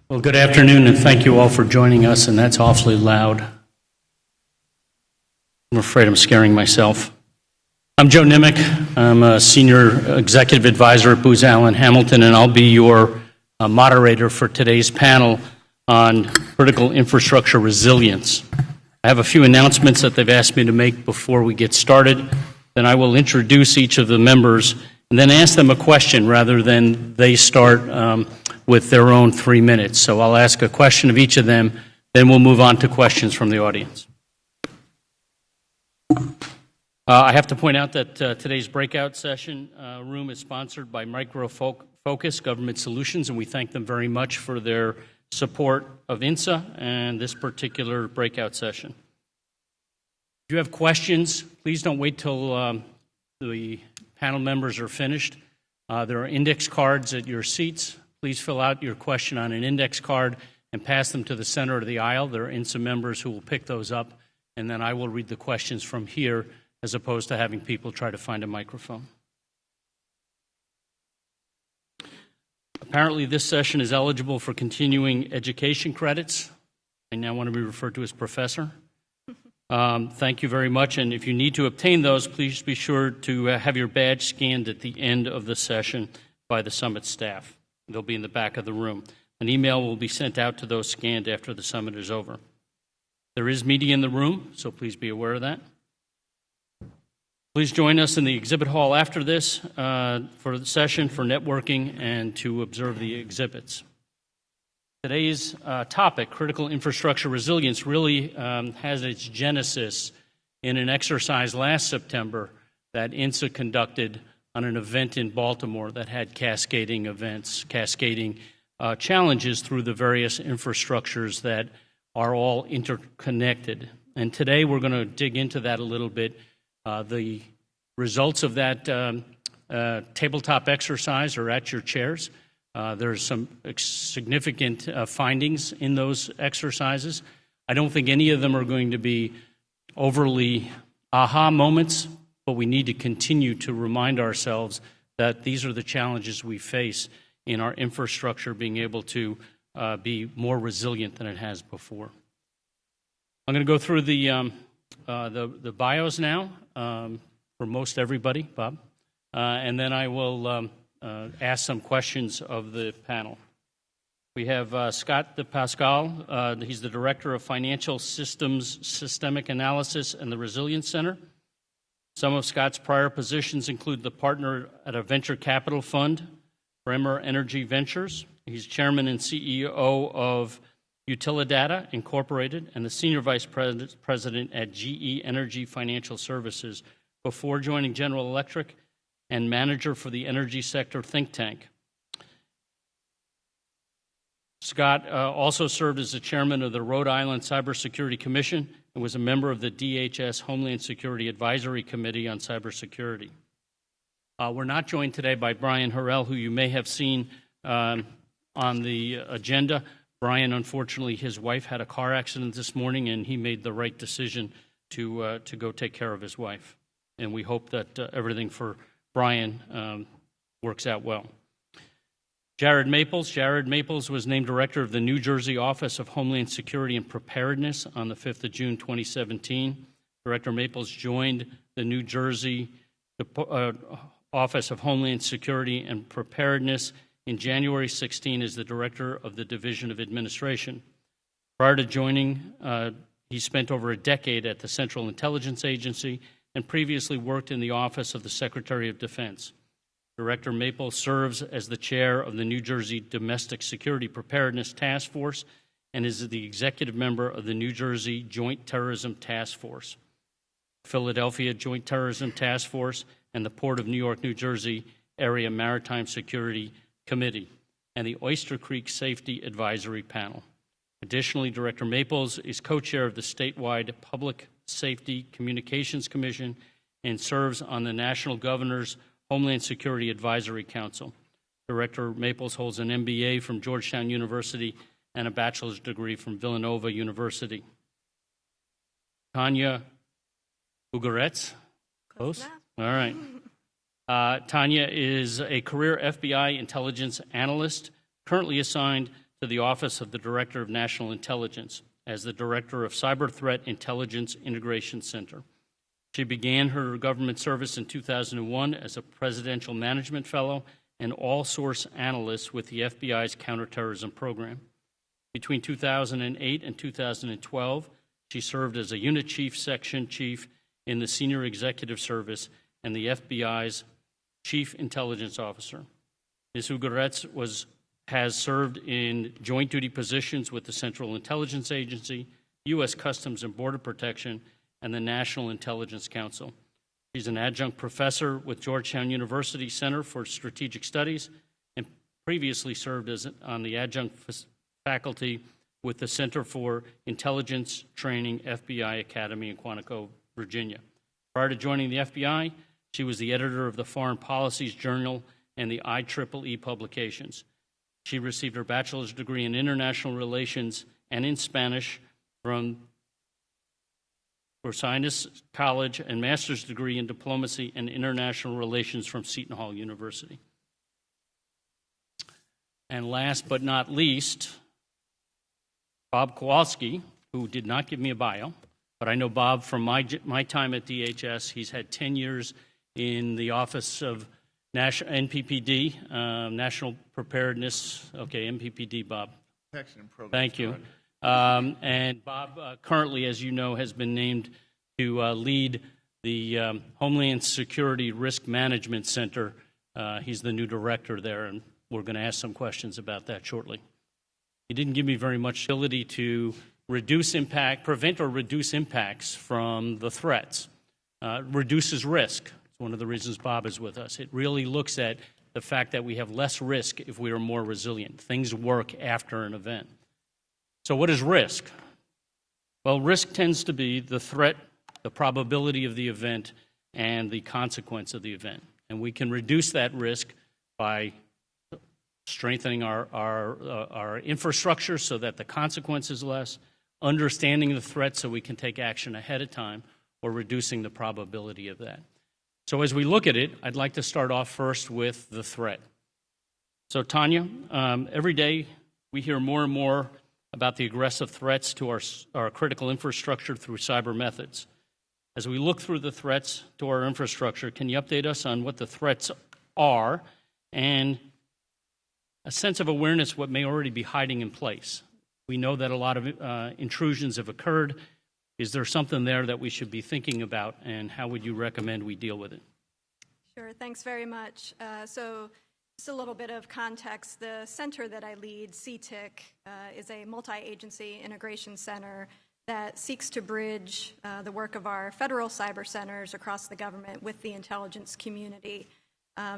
Well, good afternoon, and thank you all for joining us, and that's awfully loud. I'm afraid I'm scaring myself. I'm Joe Nimmich. I'm a senior executive advisor at Booz Allen Hamilton, and I'll be your moderator for today's panel on critical infrastructure resilience. I have a few announcements that they've asked me to make before we get started. Then I will introduce each of the members and then ask them a question rather than they start with their own 3 minutes. So I'll ask a question of each of them, then we'll move on to questions from the audience. I have to point out that today's breakout session room is sponsored by Micro Focus Government Solutions, and we thank them very much for their support of INSA and this particular breakout session. If you have questions, please don't wait till the panel members are finished. There are index cards at your seats. Please fill out your question on an index card and pass them to the center of the aisle. There are INSA members who will pick those up, and then I will read the questions from here as opposed to having people try to find a microphone. Apparently, this session is eligible for continuing education credits. I now want to be referred to as professor. Thank you very much, and if you need to obtain those, please be sure to have your badge scanned at the end of the session by the summit staff. They'll be in the back of the room. An email will be sent out to those scanned after the summit is over. There is media in the room, so please be aware of that. Please join us in the exhibit hall after this for the session for networking and to observe the exhibits. Today's topic, critical infrastructure resilience, really has its genesis in an exercise last September that INSA conducted on an event in Baltimore that had cascading events, cascading challenges through the various infrastructures that are all interconnected. And today we're going to dig into that a little bit. The results of that tabletop exercise are at your chairs. There's some significant findings in those exercises. I don't think any of them are going to be overly aha moments, but we need to continue to remind ourselves that these are the challenges we face in our infrastructure being able to be more resilient than it has before. I'm going to go through the bios now for most everybody, Bob, and then I will ask some questions of the panel. We have Scott DePasquale. He's the Director of Financial Systems Systemic Analysis and the Resilience Center. Some of Scott's prior positions include the partner at a venture capital fund, Bremer Energy Ventures. He's chairman and CEO of Utilidata Incorporated and the senior vice president at GE Energy Financial Services before joining General Electric and manager for the energy sector think tank. Scott also served as the chairman of the Rhode Island Cybersecurity Commission and was a member of the DHS Homeland Security Advisory Committee on Cybersecurity. We're not joined today by Brian Harrell, who you may have seen on the agenda. Brian, unfortunately, his wife had a car accident this morning, and he made the right decision to go take care of his wife. And we hope that everything for Brian works out well. Jared Maples. Jared Maples was named director of the New Jersey Office of Homeland Security and Preparedness on the 5th of June, 2017. Director Maples joined the New Jersey Office of Homeland Security and Preparedness in January 16 as the director of the Division of Administration. Prior to joining, he spent over a decade at the Central Intelligence Agency and previously worked in the Office of the Secretary of Defense. Director Maples serves as the chair of the New Jersey Domestic Security Preparedness Task Force and is the executive member of the New Jersey Joint Terrorism Task Force, Philadelphia Joint Terrorism Task Force, and the Port of New York, New Jersey Area Maritime Security Committee, and the Oyster Creek Safety Advisory Panel. Additionally, Director Maples is co-chair of the statewide Public Safety Communications Commission and serves on the National Governor's Homeland Security Advisory Council. Director Maples holds an MBA from Georgetown University and a bachelor's degree from Villanova University. Tonya Ugoretz. Close? All right. Tonya is a career FBI intelligence analyst, currently assigned to the Office of the Director of National Intelligence as the Director of Cyber Threat Intelligence Integration Center. She began her government service in 2001 as a Presidential Management Fellow and all-source analyst with the FBI's counterterrorism program. Between 2008 and 2012, she served as a unit chief, section chief in the Senior Executive Service and the FBI's Chief Intelligence Officer. Ms. Ugoretz has served in joint duty positions with the Central Intelligence Agency, U.S. Customs and Border Protection, and the National Intelligence Council. She's an adjunct professor with Georgetown University Center for Strategic Studies and previously served on the adjunct faculty with the Center for Intelligence Training FBI Academy in Quantico, Virginia. Prior to joining the FBI, she was the editor of the Foreign Policies Journal and the IEEE publications. She received her bachelor's degree in international relations and in Spanish from Versailles College and master's degree in diplomacy and international relations from Seton Hall University. And last but not least, Bob Kolasky, who did not give me a bio, but I know Bob from my time at DHS. He's had 10 years in the Office of NPPD, National Preparedness. Okay, NPPD, Bob. Protection and Program. Thank you. And Bob currently, as you know, has been named to lead the Homeland Security Risk Management Center. He's the new director there, and we're going to ask some questions about that shortly. He didn't give me very much ability to prevent or reduce impacts from the threats. Reduces risk. It's one of the reasons Bob is with us. It really looks at the fact that we have less risk if we are more resilient. Things work after an event. So what is risk? Well, risk tends to be the threat, the probability of the event, and the consequence of the event. And we can reduce that risk by strengthening our infrastructure so that the consequence is less, understanding the threat so we can take action ahead of time, or reducing the probability of that. So as we look at it, I'd like to start off first with the threat. So Tonya, every day we hear more and more about the aggressive threats to our critical infrastructure through cyber methods. As we look through the threats to our infrastructure, can you update us on what the threats are and a sense of awareness what may already be hiding in place? We know that a lot of intrusions have occurred. Is there something there that we should be thinking about, and how would you recommend we deal with it? Sure, thanks very much. So just a little bit of context. The center that I lead, CTIC, is a multi-agency integration center that seeks to bridge the work of our federal cyber centers across the government with the intelligence community.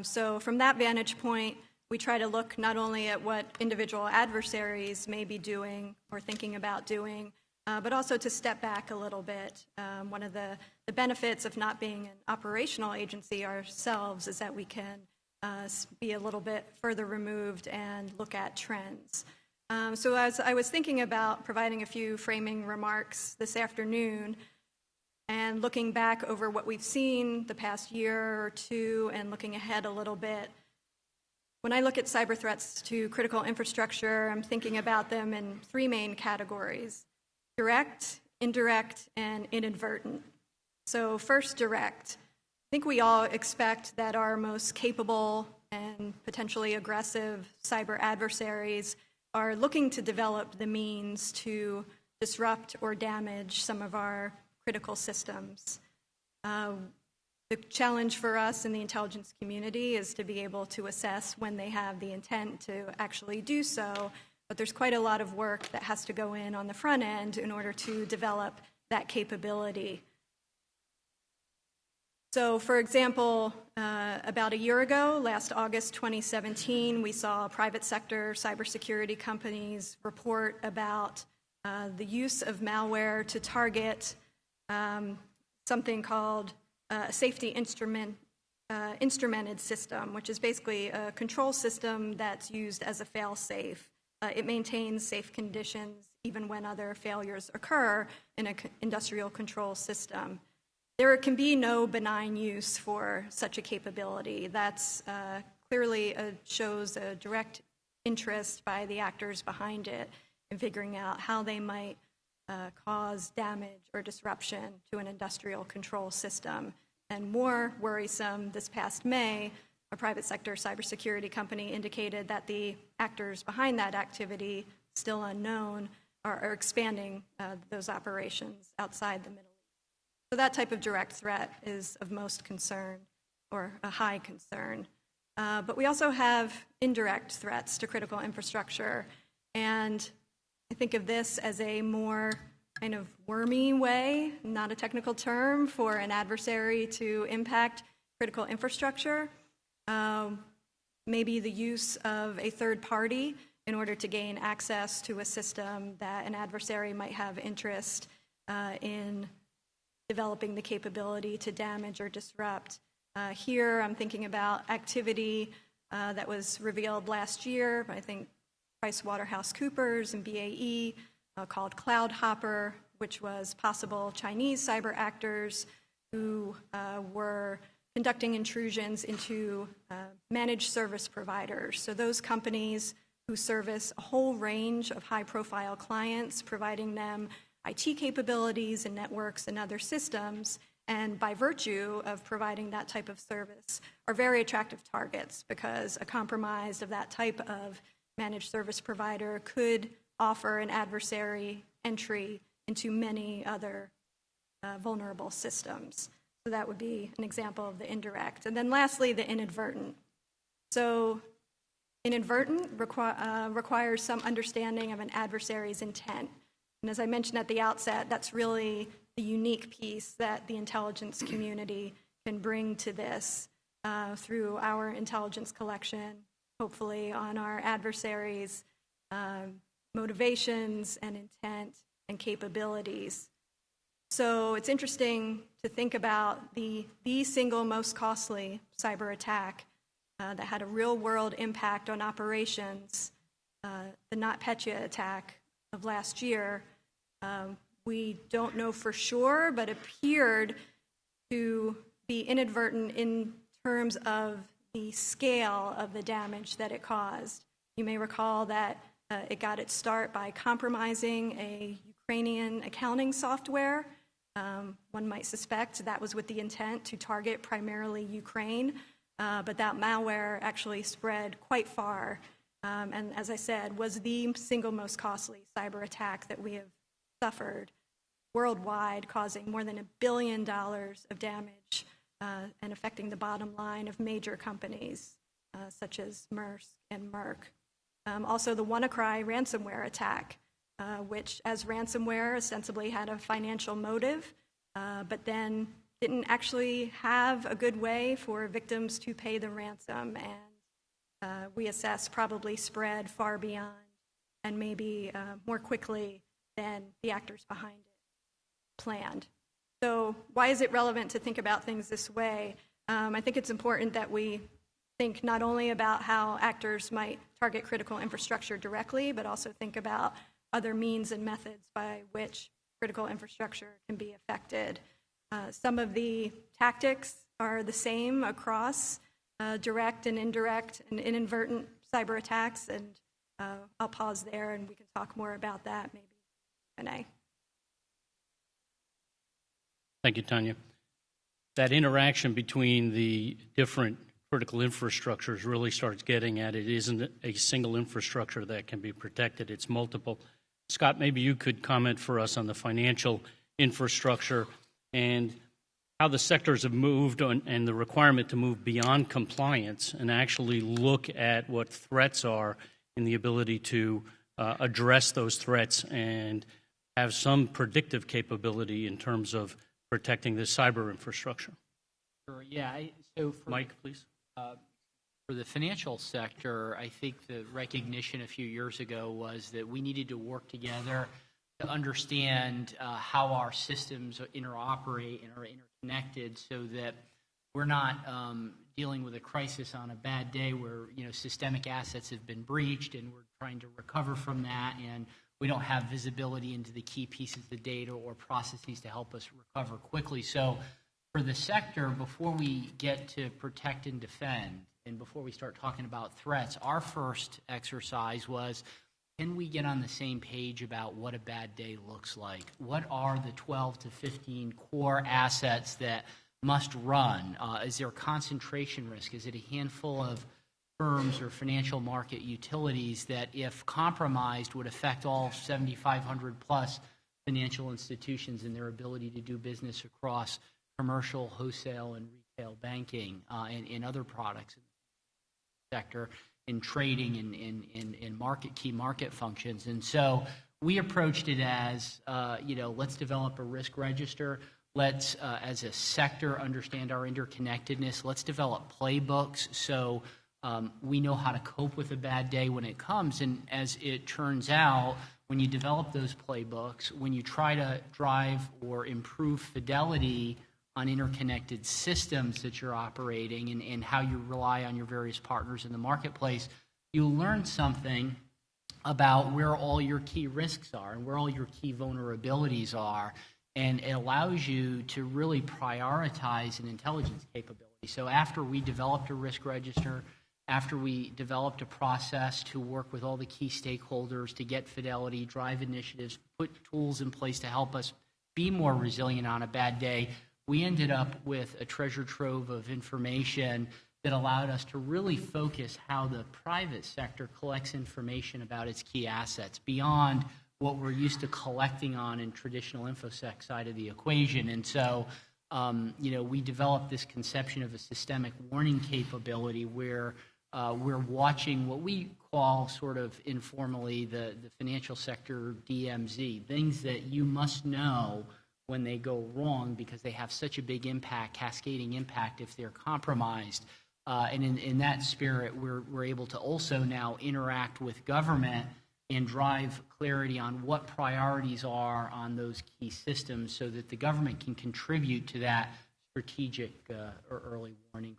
So from that vantage point, we try to look not only at what individual adversaries may be doing or thinking about doing, but also to step back a little bit. One of the benefits of not being an operational agency ourselves is that we can be a little bit further removed and look at trends. So as I was thinking about providing a few framing remarks this afternoon and looking back over what we've seen the past year or two and looking ahead a little bit, when I look at cyber threats to critical infrastructure, I'm thinking about them in three main categories: direct, indirect, and inadvertent. So first, direct. I think we all expect that our most capable and potentially aggressive cyber adversaries are looking to develop the means to disrupt or damage some of our critical systems. The challenge for us in the intelligence community is to be able to assess when they have the intent to actually do so, but there's quite a lot of work that has to go in on the front end in order to develop that capability. So, for example, about a year ago, last August 2017, we saw private sector cybersecurity companies report about the use of malware to target something called a safety instrumented system, which is basically a control system that's used as a fail-safe. It maintains safe conditions even when other failures occur in an industrial control system. There can be no benign use for such a capability. That's clearly shows a direct interest by the actors behind it in figuring out how they might cause damage or disruption to an industrial control system. And more worrisome, this past May, a private sector cybersecurity company indicated that the actors behind that activity, still unknown, are expanding those operations outside the Middle East. So that type of direct threat is of most concern, or a high concern. But we also have indirect threats to critical infrastructure, and I think of this as a more kind of wormy way, not a technical term, for an adversary to impact critical infrastructure. Maybe the use of a third party in order to gain access to a system that an adversary might have interest in developing the capability to damage or disrupt. Here I'm thinking about activity that was revealed last year, I think PricewaterhouseCoopers and BAE, called Cloud Hopper, which was possible Chinese cyber actors who were conducting intrusions into managed service providers. So those companies who service a whole range of high-profile clients, providing them IT capabilities and networks and other systems, and by virtue of providing that type of service, are very attractive targets because a compromise of that type of managed service provider could offer an adversary entry into many other vulnerable systems. So that would be an example of the indirect. And then lastly, the inadvertent. So inadvertent requires some understanding of an adversary's intent. And as I mentioned at the outset, that's really the unique piece that the intelligence community can bring to this through our intelligence collection, hopefully on our adversaries' motivations and intent and capabilities. So it's interesting to think about the single most costly cyber attack that had a real-world impact on operations, the NotPetya attack of last year. We don't know for sure, but appeared to be inadvertent in terms of the scale of the damage that it caused. You may recall that it got its start by compromising a Ukrainian accounting software. One might suspect that was with the intent to target primarily Ukraine, but that malware actually spread quite far, and as I said, was the single most costly cyber attack that we have suffered worldwide, causing more than $1 billion of damage and affecting the bottom line of major companies such as Maersk and Merck. Also, the WannaCry ransomware attack, which as ransomware ostensibly had a financial motive, but then didn't actually have a good way for victims to pay the ransom, and we assess probably spread far beyond and maybe more quickly than the actors behind it planned. So why is it relevant to think about things this way? I think it's important that we think not only about how actors might target critical infrastructure directly, but also think about other means and methods by which critical infrastructure can be affected. Some of the tactics are the same across direct and indirect and inadvertent cyber attacks, and I'll pause there and we can talk more about that maybe in Q&A. Thank you, Tonya. That interaction between the different critical infrastructures really starts getting at it isn't a single infrastructure that can be protected, it's multiple. Scott, maybe you could comment for us on the financial infrastructure and how the sectors have moved on, and the requirement to move beyond compliance and actually look at what threats are and the ability to address those threats and have some predictive capability in terms of protecting the cyber infrastructure. Sure, yeah. So for, Mike, please. For the financial sector, I think the recognition a few years ago was that we needed to work together to understand how our systems interoperate and are interconnected so that we're not dealing with a crisis on a bad day where, you know, systemic assets have been breached and we're trying to recover from that, and we don't have visibility into the key pieces of data or processes to help us recover quickly. So for the sector, before we get to protect and defend, and before we start talking about threats, our first exercise was, can we get on the same page about what a bad day looks like? What are the 12 to 15 core assets that must run? Is there concentration risk? Is it a handful of firms or financial market utilities that, if compromised, would affect all 7,500 plus financial institutions and their ability to do business across commercial, wholesale, and retail banking and other products in the sector, in trading and in key market functions? And so we approached it as, let's develop a risk register. Let's, as a sector, understand our interconnectedness. Let's develop playbooks so we know how to cope with a bad day when it comes. And as it turns out, when you develop those playbooks, when you try to drive or improve fidelity on interconnected systems that you're operating and how you rely on your various partners in the marketplace, you learn something about where all your key risks are and where all your key vulnerabilities are. And it allows you to really prioritize an intelligence capability. So after we developed a risk register, after we developed a process to work with all the key stakeholders to get fidelity, drive initiatives, put tools in place to help us be more resilient on a bad day, we ended up with a treasure trove of information that allowed us to really focus how the private sector collects information about its key assets beyond what we're used to collecting on in traditional InfoSec side of the equation. And so, we developed this conception of a systemic warning capability where we're watching what we call sort of informally the financial sector DMZ, things that you must know when they go wrong because they have such a big impact, cascading impact if they're compromised. And in that spirit, we're able to also now interact with government and drive clarity on what priorities are on those key systems so that the government can contribute to that strategic or early warning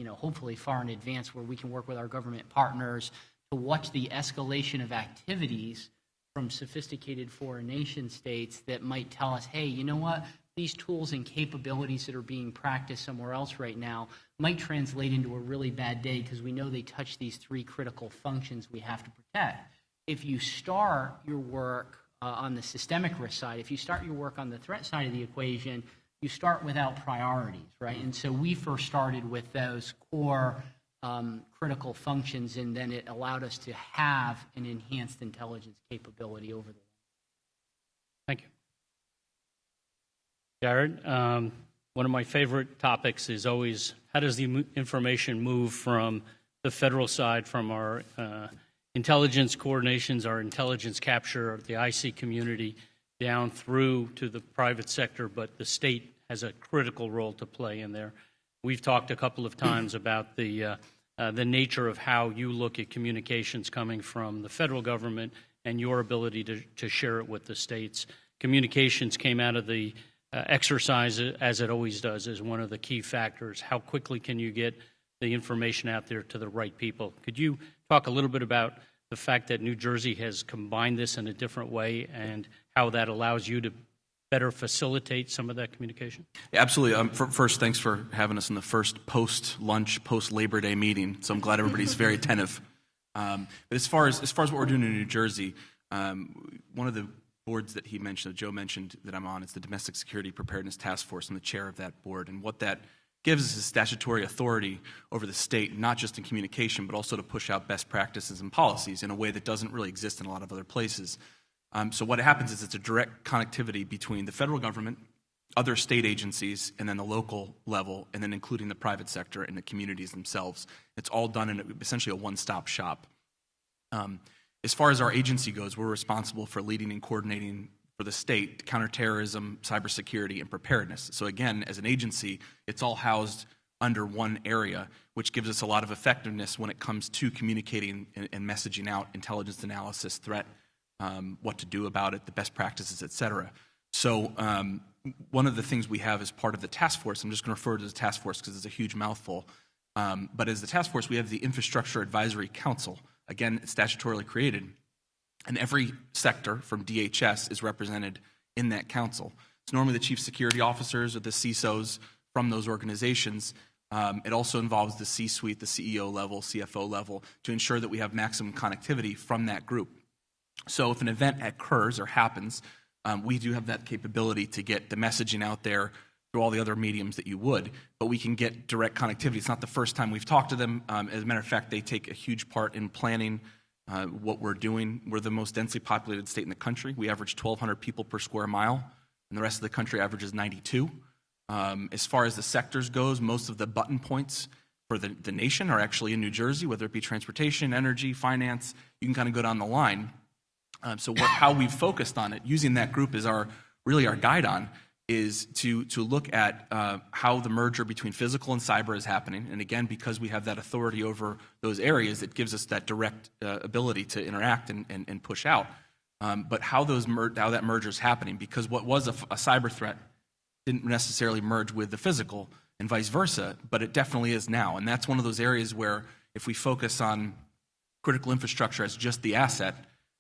hopefully far in advance, where we can work with our government partners to watch the escalation of activities from sophisticated foreign nation states that might tell us, hey, you know what? These tools and capabilities that are being practiced somewhere else right now might translate into a really bad day because we know they touch these three critical functions we have to protect. If you start your work on the systemic risk side, if you start your work on the threat side of the equation, you start without priorities, right? And so we first started with those core critical functions, and then it allowed us to have an enhanced intelligence capability over the. Thank you. Jared, one of my favorite topics is always how does the information move from the federal side, from our intelligence coordinations, our intelligence capture, the IC community, down through to the private sector, but the state has a critical role to play in there. We've talked a couple of times about the nature of how you look at communications coming from the federal government and your ability to share it with the states. Communications came out of the exercise, as it always does, as one of the key factors. How quickly can you get the information out there to the right people? Could you talk a little bit about the fact that New Jersey has combined this in a different way and how that allows you to better facilitate some of that communication? Yeah, absolutely. First, thanks for having us in the first post-lunch, post-Labor Day meeting. So I'm glad everybody's very attentive. But as far as what we're doing in New Jersey, one of the boards that he mentioned, that Joe mentioned, that I'm on, is the Domestic Security Preparedness Task Force. I'm the chair of that board. And what that gives us is statutory authority over the state, not just in communication, but also to push out best practices and policies in a way that doesn't really exist in a lot of other places. So what happens is it's a direct connectivity between the federal government, other state agencies, and then the local level, and then including the private sector and the communities themselves. It's all done in essentially a one-stop shop. As far as our agency goes, we're responsible for leading and coordinating for the state counterterrorism, cybersecurity, and preparedness. So again, as an agency, it's all housed under one area, which gives us a lot of effectiveness when it comes to communicating and messaging out intelligence analysis, threat, what to do about it, the best practices, et cetera. So one of the things we have as part of the task force, I'm just going to refer to the task force because it's a huge mouthful, but as the task force, we have the Infrastructure Advisory Council. Again, it's statutorily created, and every sector from DHS is represented in that council. It's normally the chief security officers or the CISOs from those organizations It also involves the C-suite, the CEO level, CFO level, to ensure that we have maximum connectivity from that group. So if an event occurs or happens, we do have that capability to get the messaging out there through all the other mediums that you would, but we can get direct connectivity. It's not the first time we've talked to them. As a matter of fact, they take a huge part in planning what we're doing. We're the most densely populated state in the country. We average 1,200 people per square mile, and the rest of the country averages 92. As far as the sectors goes, most of the button points for the nation are actually in New Jersey, whether it be transportation, energy, finance. You can kind of go down the line. How we've focused on it, using that group as really our guide on, is to look at how the merger between physical and cyber is happening. And again, because we have that authority over those areas, it gives us that direct ability to interact and push out. But how that merger is happening, because what was a cyber threat didn't necessarily merge with the physical and vice versa, but it definitely is now. And that's one of those areas where if we focus on critical infrastructure as just the asset,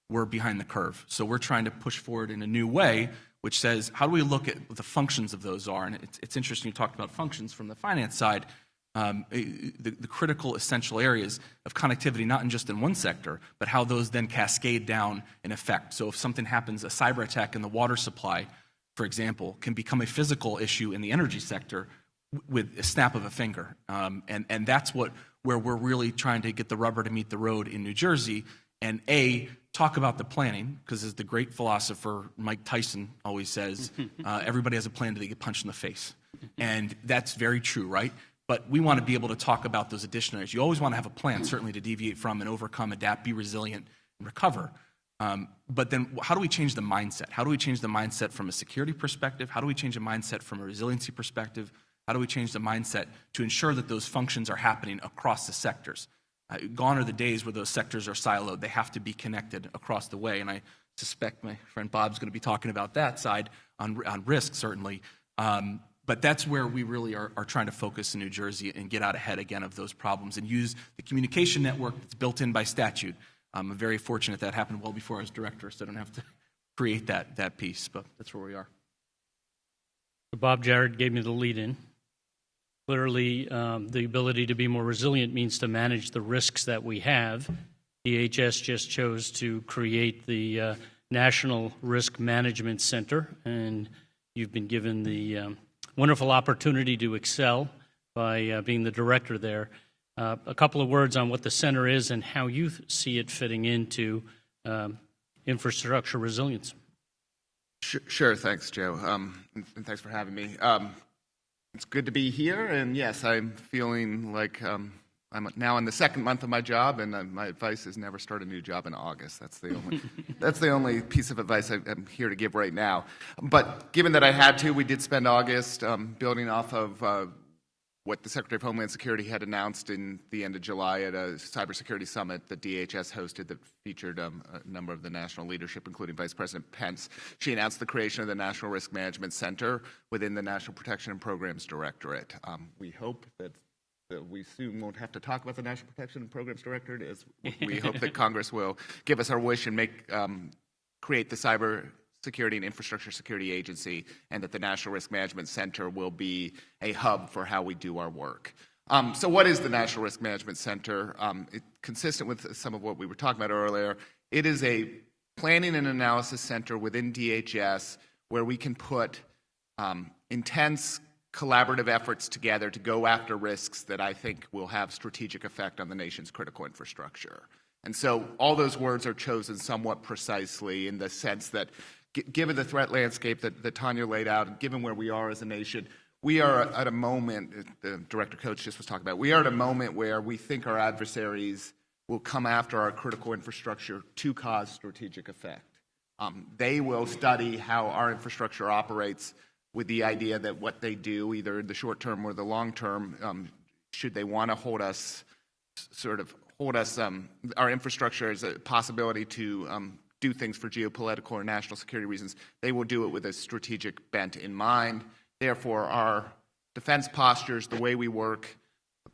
we're behind the curve. So we're trying to push forward in a new way, which says, how do we look at what the functions of those are? And it's interesting you talked about functions from the finance side. The critical essential areas of connectivity, not just in one sector, but how those then cascade down in effect. So if something happens, a cyber attack in the water supply, for example, can become a physical issue in the energy sector with a snap of a finger. And that's where we're really trying to get the rubber to meet the road in New Jersey, and talk about the planning, because as the great philosopher Mike Tyson always says, everybody has a plan until they get punched in the face. And that's very true, right? But we want to be able to talk about those additional areas. You always want to have a plan, certainly, to deviate from and overcome, adapt, be resilient, and recover. But then how do we change the mindset? How do we change the mindset from a security perspective? How do we change the mindset from a resiliency perspective? How do we change the mindset to ensure that those functions are happening across the sectors? Gone are the days where those sectors are siloed. They have to be connected across the way. And I suspect my friend Bob's going to be talking about that side on risk, certainly. But that's where we really are trying to focus in New Jersey and get out ahead again of those problems and use the communication network that's built in by statute. I'm very fortunate that happened well before I was director, so I don't have to create that piece, but that's where we are. Bob Jarrett gave me the lead-in. Clearly, the ability to be more resilient means to manage the risks that we have. DHS just chose to create the National Risk Management Center, and you've been given the wonderful opportunity to excel by being the director there. A couple of words on what the center is and how you see it fitting into infrastructure resilience. Sure. Thanks, Joe. And thanks for having me. It's good to be here, and yes, I'm feeling like I'm now in the second month of my job, and my advice is never start a new job in August. That's the only piece of advice I'm here to give right now. But given that I had to, we did spend August building off of what the Secretary of Homeland Security had announced in the end of July at a cybersecurity summit that DHS hosted that featured a number of the national leadership, including Vice President Pence. She announced the creation of the National Risk Management Center within the National Protection and Programs Directorate. We hope that we soon won't have to talk about the National Protection and Programs Directorate, as we hope that Congress will give us our wish and create the Cyber Security and Infrastructure Security Agency, and that the National Risk Management Center will be a hub for how we do our work. So what is the National Risk Management Center? Consistent with some of what we were talking about earlier, it is a planning and analysis center within DHS where we can put intense collaborative efforts together to go after risks that I think will have strategic effect on the nation's critical infrastructure. And so all those words are chosen somewhat precisely in the sense that given the threat landscape that Tonya laid out, and given where we are as a nation, we are at a moment, the Director Coach just was talking about, we are at a moment where we think our adversaries will come after our critical infrastructure to cause strategic effect. They will study how our infrastructure operates with the idea that what they do, either in the short term or the long term, should they want to hold us, our infrastructure as a possibility to do things for geopolitical or national security reasons, they will do it with a strategic bent in mind. Therefore, our defense postures, the way we work,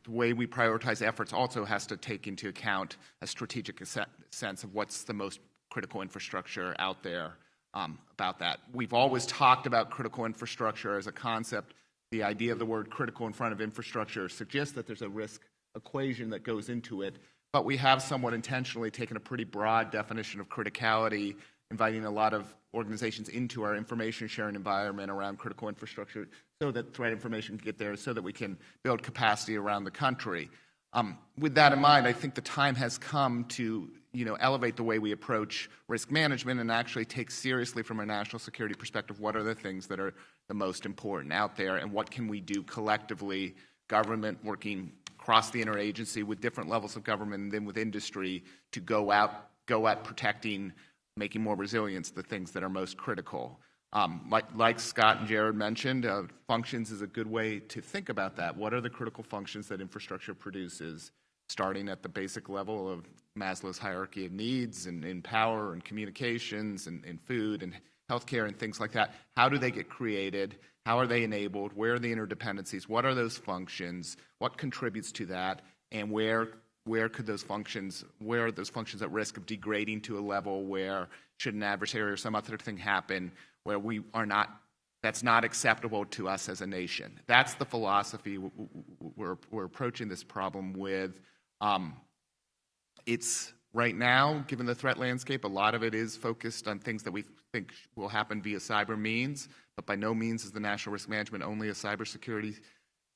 the way we prioritize efforts also has to take into account a strategic sense of what's the most critical infrastructure out there about that. We've always talked about critical infrastructure as a concept the idea of the word critical in front of infrastructure suggests that there's a risk equation that goes into it, but we have somewhat intentionally taken a pretty broad definition of criticality, inviting a lot of organizations into our information sharing environment around critical infrastructure so that threat information can get there, so that we can build capacity around the country. With that in mind, I think the time has come to elevate the way we approach risk management and actually take seriously from a national security perspective what are the things that are the most important out there and what can we do collectively, government working across the interagency with different levels of government and then with industry to go at protecting, making more resilient the things that are most critical. Like Scott and Jared mentioned, functions is a good way to think about that. What are the critical functions that infrastructure produces, starting at the basic level of Maslow's hierarchy of needs and in power and communications and food and healthcare and things like that? How do they get created? How are they enabled? Where are the interdependencies? What are those functions? What contributes to that? And where are those functions at risk of degrading to a level where, should an adversary or some other thing happen, where that's not acceptable to us as a nation? That's the philosophy we're approaching this problem with. It's right now, given the threat landscape, a lot of it is focused on things that we think will happen via cyber means, but by no means is the National Risk Management only a cybersecurity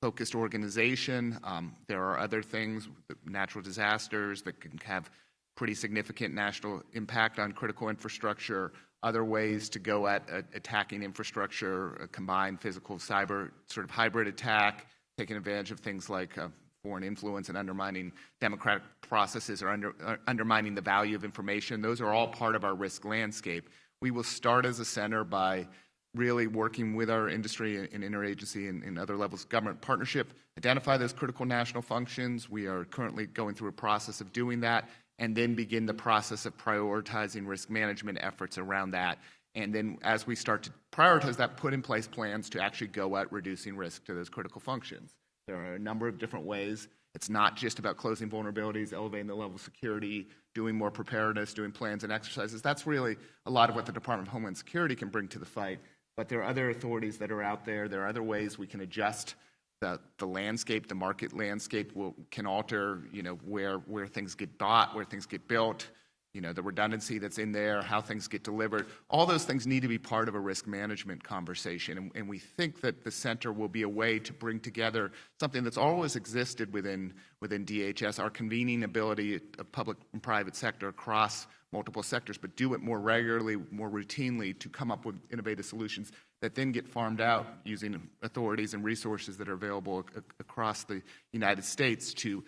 focused organization. There are other things, natural disasters that can have pretty significant national impact on critical infrastructure, other ways to go at attacking infrastructure, a combined physical cyber sort of hybrid attack, taking advantage of things like foreign influence and undermining democratic processes or undermining the value of information. Those are all part of our risk landscape. We will start as a center by really working with our industry and interagency and other levels of government partnership, identify those critical national functions. We are currently going through a process of doing that, and then begin the process of prioritizing risk management efforts around that. And then as we start to prioritize that, put in place plans to actually go at reducing risk to those critical functions. There are a number of different ways. It's not just about closing vulnerabilities, elevating the level of security, doing more preparedness, doing plans and exercises. That's really a lot of what the Department of Homeland Security can bring to the fight. But there are other authorities that are out there. There are other ways we can adjust the landscape, the market landscape can alter, where things get bought, where things get built, the redundancy that's in there, how things get delivered. All those things need to be part of a risk management conversation. And we think that the center will be a way to bring together something that's always existed within DHS, our convening ability of public and private sector across multiple sectors, but do it more regularly, more routinely to come up with innovative solutions that then get farmed out using authorities and resources that are available across the United States to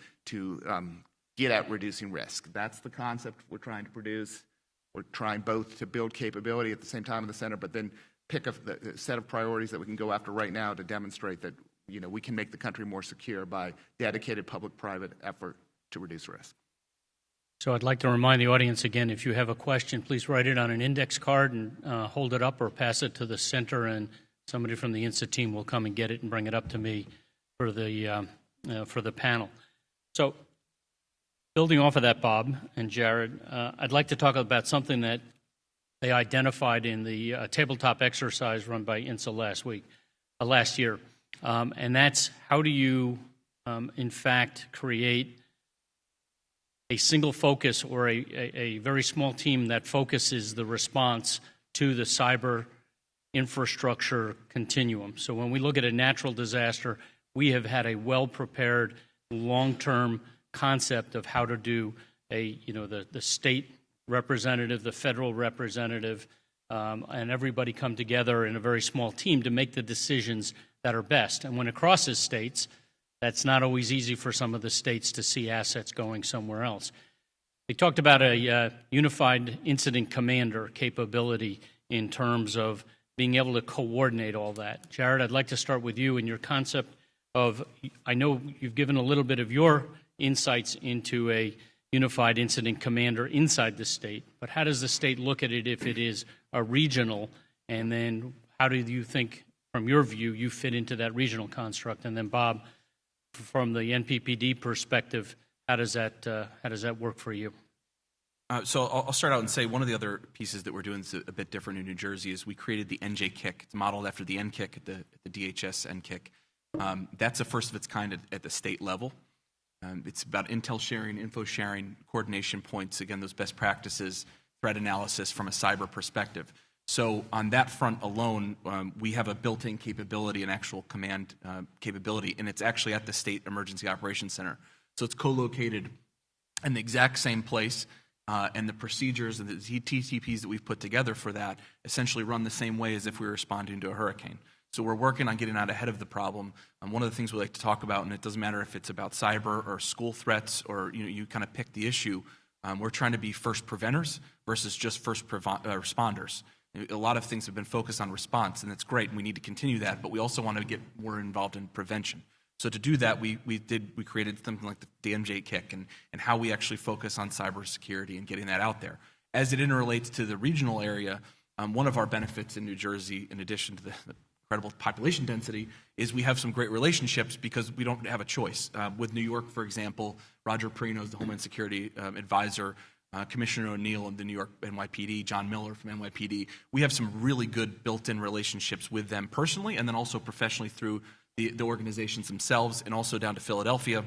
get at reducing risk. That's the concept we're trying to produce. We're trying both to build capability at the same time in the center, but then pick a set of priorities that we can go after right now to demonstrate that we can make the country more secure by dedicated public-private effort to reduce risk. So I'd like to remind the audience again, if you have a question, please write it on an index card and hold it up or pass it to the center, and somebody from the INSA team will come and get it and bring it up to me for the panel. So building off of that, Bob and Jared, I'd like to talk about something that they identified in the tabletop exercise run by INSA last year, and that's how do you, in fact, create a single focus or a very small team that focuses the response to the cyber infrastructure continuum. So when we look at a natural disaster, we have had a well-prepared, long-term concept of how to do the state representative, the federal representative, and everybody come together in a very small team to make the decisions that are best. And when it crosses states, that's not always easy for some of the states to see assets going somewhere else. They talked about a unified incident commander capability in terms of being able to coordinate all that. Jared, I'd like to start with you and your concept of, I know you've given a little bit of your insights into a unified incident commander inside the state, but how does the state look at it if it is a regional, and then how do you think, from your view, you fit into that regional construct? And then Bob, from the NPPD perspective, how does that work for you? So I'll start out and say one of the other pieces that we're doing that's a bit different in New Jersey is we created the NJ Kick. It's modeled after the NKIC at the DHS NKIC. That's a first of its kind at the state level. It's about intel sharing, info sharing, coordination points, again, those best practices, threat analysis from a cyber perspective. So on that front alone, we have a built-in capability, an actual command capability, and it's actually at the State Emergency Operations Center. So it's co-located in the exact same place, and the procedures and the TTPs that we've put together for that essentially run the same way as if we were responding to a hurricane. So we're working on getting out ahead of the problem. One of the things we like to talk about, and it doesn't matter if it's about cyber or school threats or you kind of pick the issue, we're trying to be first preventers versus just first responders. A lot of things have been focused on response, and that's great, and we need to continue that, but we also want to get more involved in prevention. So to do that, we created something like the DMJ Kick and how we actually focus on cybersecurity and getting that out there. As it interrelates to the regional area, one of our benefits in New Jersey, in addition to the incredible population density, is we have some great relationships because we don't have a choice. With New York, for example, Roger Perino is the Homeland Security advisor, Commissioner O'Neill of the New York NYPD, John Miller from NYPD. We have some really good built-in relationships with them personally and then also professionally through the organizations themselves and also down to Philadelphia,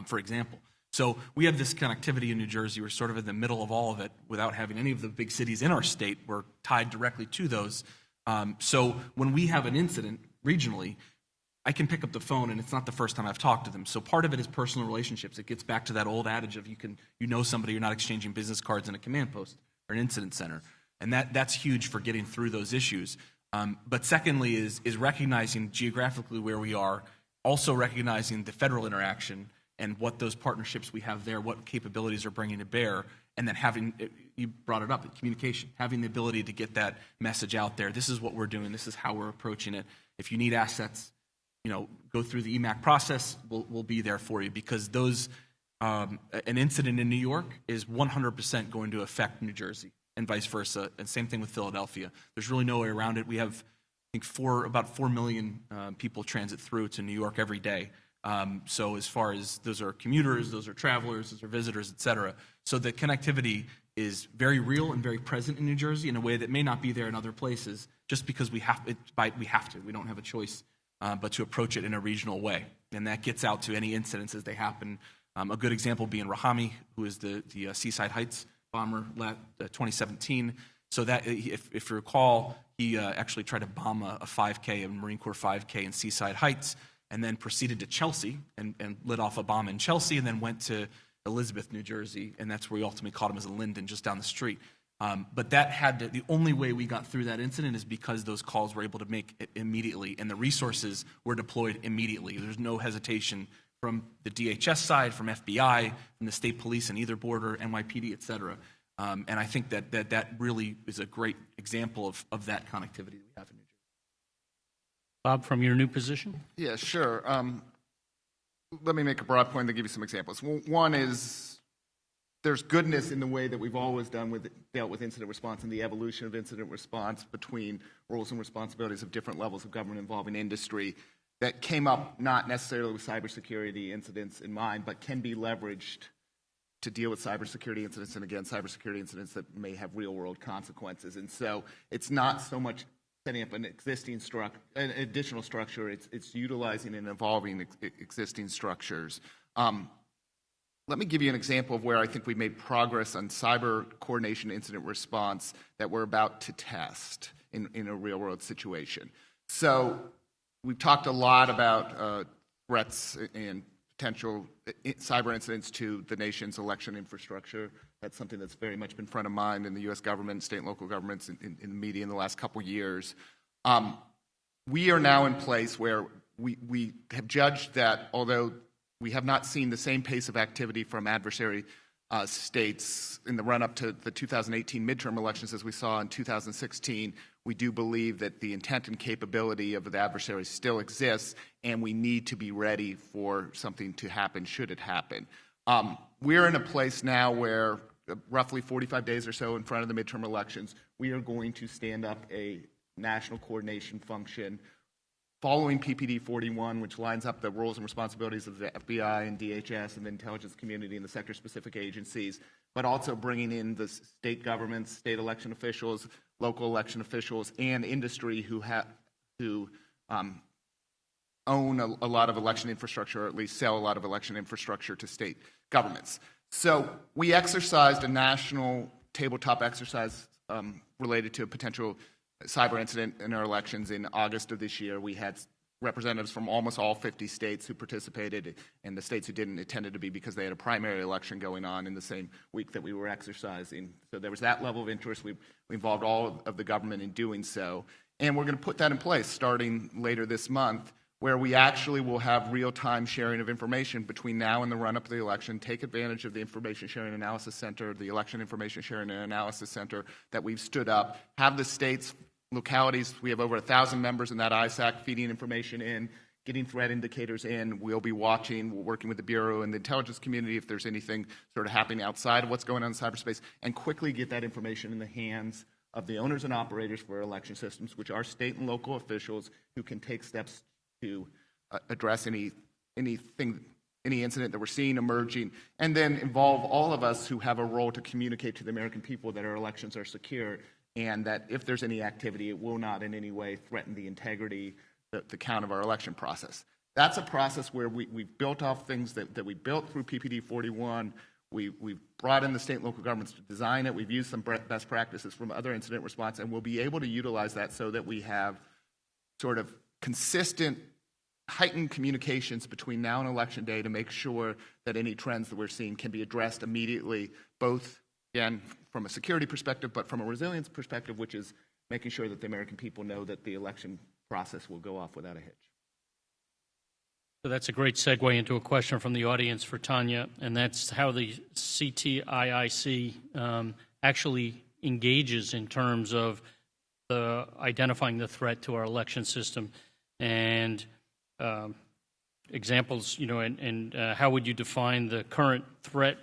for example. So we have this connectivity in New Jersey. We're sort of in the middle of all of it without having any of the big cities in our state. We're tied directly to those. So when we have an incident regionally, I can pick up the phone, and it's not the first time I've talked to them. So part of it is personal relationships. It gets back to that old adage of you know somebody, you're not exchanging business cards in a command post or an incident center. And that's huge for getting through those issues. But secondly is recognizing geographically where we are, also recognizing the federal interaction and what those partnerships we have there, what capabilities are bringing to bear, and then having, you brought it up, communication, having the ability to get that message out there. This is what we're doing. This is how we're approaching it. If you need assets, go through the EMAC process. We'll be there for you because an incident in New York is 100% going to affect New Jersey and vice versa. And same thing with Philadelphia. There's really no way around it. We have, I think, about 4 million people transit through to New York every day. So as far as those are commuters, those are travelers, those are visitors, et cetera. So the connectivity is very real and very present in New Jersey in a way that may not be there in other places just because we have to. We don't have a choice but to approach it in a regional way. And that gets out to any incidents as they happen. A good example being Rahami, who is the Seaside Heights bomber, 2017. So that, if you recall, he actually tried to bomb a 5K, a Marine Corps 5K in Seaside Heights, and then proceeded to Chelsea and lit off a bomb in Chelsea and then went to Elizabeth, New Jersey, and that's where we ultimately caught him as a Linden just down the street. But the only way we got through that incident is because those calls were able to make it immediately, and the resources were deployed immediately. There's no hesitation from the DHS side, from FBI, from the state police in either border, NYPD, et cetera. And I think that really is a great example of that connectivity we have in New Jersey. Bob, from your new position? Yeah, sure. Let me make a broad point and give you some examples. One is there's goodness in the way that we've always dealt with incident response and the evolution of incident response between roles and responsibilities of different levels of government involving industry that came up not necessarily with cybersecurity incidents in mind, but can be leveraged to deal with cybersecurity incidents, and again, cybersecurity incidents that may have real-world consequences. And so it's not so much setting up an additional structure, it's utilizing and evolving existing structures. Let me give you an example of where I think we made progress on cyber coordination incident response that we're about to test in a real-world situation. So we've talked a lot about threats and potential cyber incidents to the nation's election infrastructure. That's something that's very much been front of mind in the U.S. government, state and local governments, in the media in the last couple years. We are now in place where we have judged that although we have not seen the same pace of activity from adversary states in the run-up to the 2018 midterm elections as we saw in 2016, we do believe that the intent and capability of the adversaries still exists, and we need to be ready for something to happen should it happen. We're in a place now where roughly 45 days or so in front of the midterm elections, we are going to stand up a national coordination function following PPD 41, which lines up the roles and responsibilities of the FBI and DHS and the intelligence community and the sector-specific agencies, but also bringing in the state governments, state election officials, local election officials, and industry who own a lot of election infrastructure, or at least sell a lot of election infrastructure to state governments. So we exercised a national tabletop exercise related to a potential cyber incident in our elections in August of this year. We had representatives from almost all 50 states who participated, and the states who didn't tended to be because they had a primary election going on in the same week that we were exercising. So there was that level of interest. We involved all of the government in doing so. And we're going to put that in place starting later this month, where we actually will have real-time sharing of information between now and the run-up of the election, take advantage of the Information Sharing Analysis Center, the Election Information Sharing and Analysis Center that we've stood up, have the states, localities, we have over 1,000 members in that ISAC feeding information in, getting threat indicators in. We'll be watching, we're working with the Bureau and the intelligence community if there's anything sort of happening outside of what's going on in cyberspace, and quickly get that information in the hands of the owners and operators for election systems, which are state and local officials who can take steps to address any incident that we're seeing emerging, and then involve all of us who have a role to communicate to the American people that our elections are secure, and that if there's any activity, it will not in any way threaten the integrity, the count of our election process. That's a process where we've built off things that we built through PPD 41. We've brought in the state and local governments to design it. We've used some best practices from other incident response, and we'll be able to utilize that so that we have sort of consistent, heightened communications between now and Election Day to make sure that any trends that we're seeing can be addressed immediately, both, again, from a security perspective, but from a resilience perspective, which is making sure that the American people know that the election process will go off without a hitch. So that's a great segue into a question from the audience for Tonya, and that's how the CTIIC actually engages in terms of identifying the threat to our election system, and examples, and how would you define the current threat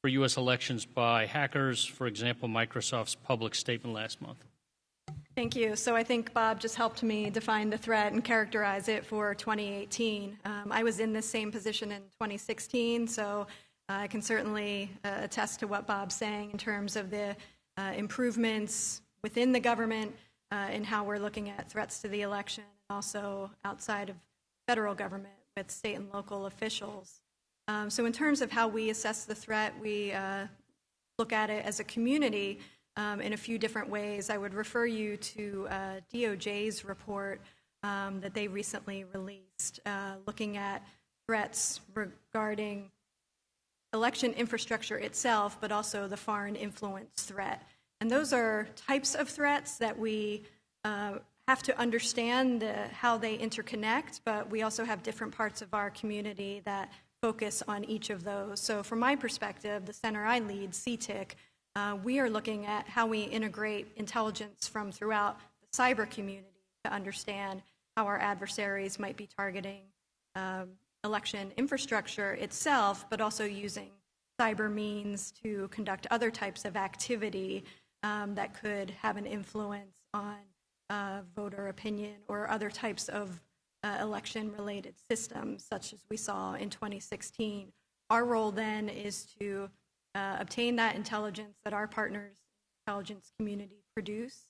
for U.S. elections by hackers, for example, Microsoft's public statement last month? Thank you. So I think Bob just helped me define the threat and characterize it for 2018. I was in this same position in 2016, so I can certainly attest to what Bob's saying in terms of the improvements within the government in how we're looking at threats to the election, and also outside of federal government with state and local officials. So in terms of how we assess the threat, we look at it as a community in a few different ways. I would refer you to DOJ's report that they recently released, looking at threats regarding election infrastructure itself, but also the foreign influence threat. And those are types of threats that we have to understand how they interconnect, but we also have different parts of our community that focus on each of those. So from my perspective, the center I lead, CTIC, we are looking at how we integrate intelligence from throughout the cyber community to understand how our adversaries might be targeting election infrastructure itself, but also using cyber means to conduct other types of activity that could have an influence on voter opinion or other types of election-related systems, such as we saw in 2016. Our role then is to obtain that intelligence that our partners in the intelligence community produce,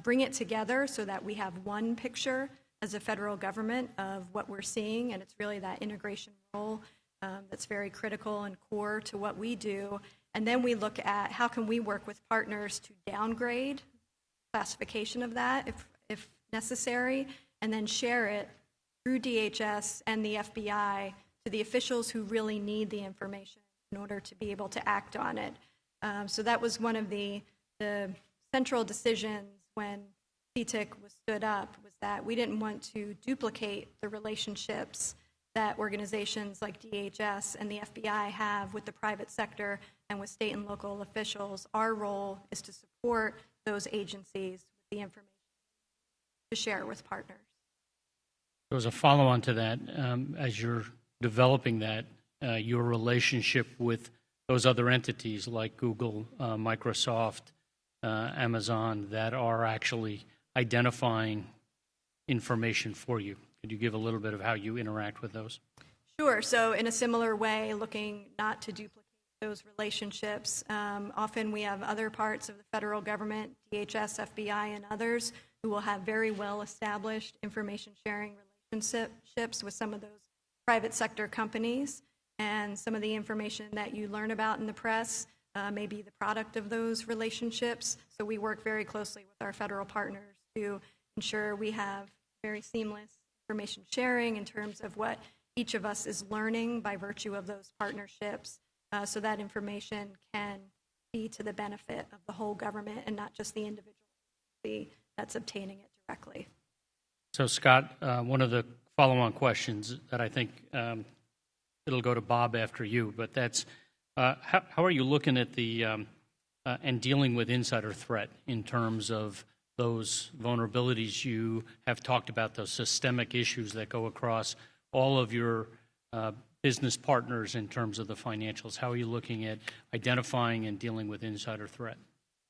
bring it together so that we have one picture as a federal government of what we're seeing, and it's really that integration role that's very critical and core to what we do. And then we look at how can we work with partners to downgrade classification of that if necessary, and then share it through DHS and the FBI to the officials who really need the information in order to be able to act on it. So that was one of the central decisions when CTIC was stood up, was that we didn't want to duplicate the relationships that organizations like DHS and the FBI have with the private sector and with state and local officials. Our role is to support those agencies with the information to share with partners. So as a follow-on to that, as you're developing that, your relationship with those other entities like Google, Microsoft, Amazon, that are actually identifying information for you. Could you give a little bit of how you interact with those? Sure. So in a similar way, looking not to duplicate those relationships. Often we have other parts of the federal government, DHS, FBI, and others, who will have very well-established information sharing relationships with some of those private sector companies. And some of the information that you learn about in the press may be the product of those relationships. So we work very closely with our federal partners to ensure we have very seamless information sharing in terms of what each of us is learning by virtue of those partnerships, so that information can be to the benefit of the whole government and not just the individual agency that's obtaining it directly. So, Scott, one of the follow-on questions that I think it'll go to Bob after you, but that's how are you looking at the and dealing with insider threat in terms of those vulnerabilities you have talked about, those systemic issues that go across all of your business partners in terms of the financials? How are you looking at identifying and dealing with insider threat?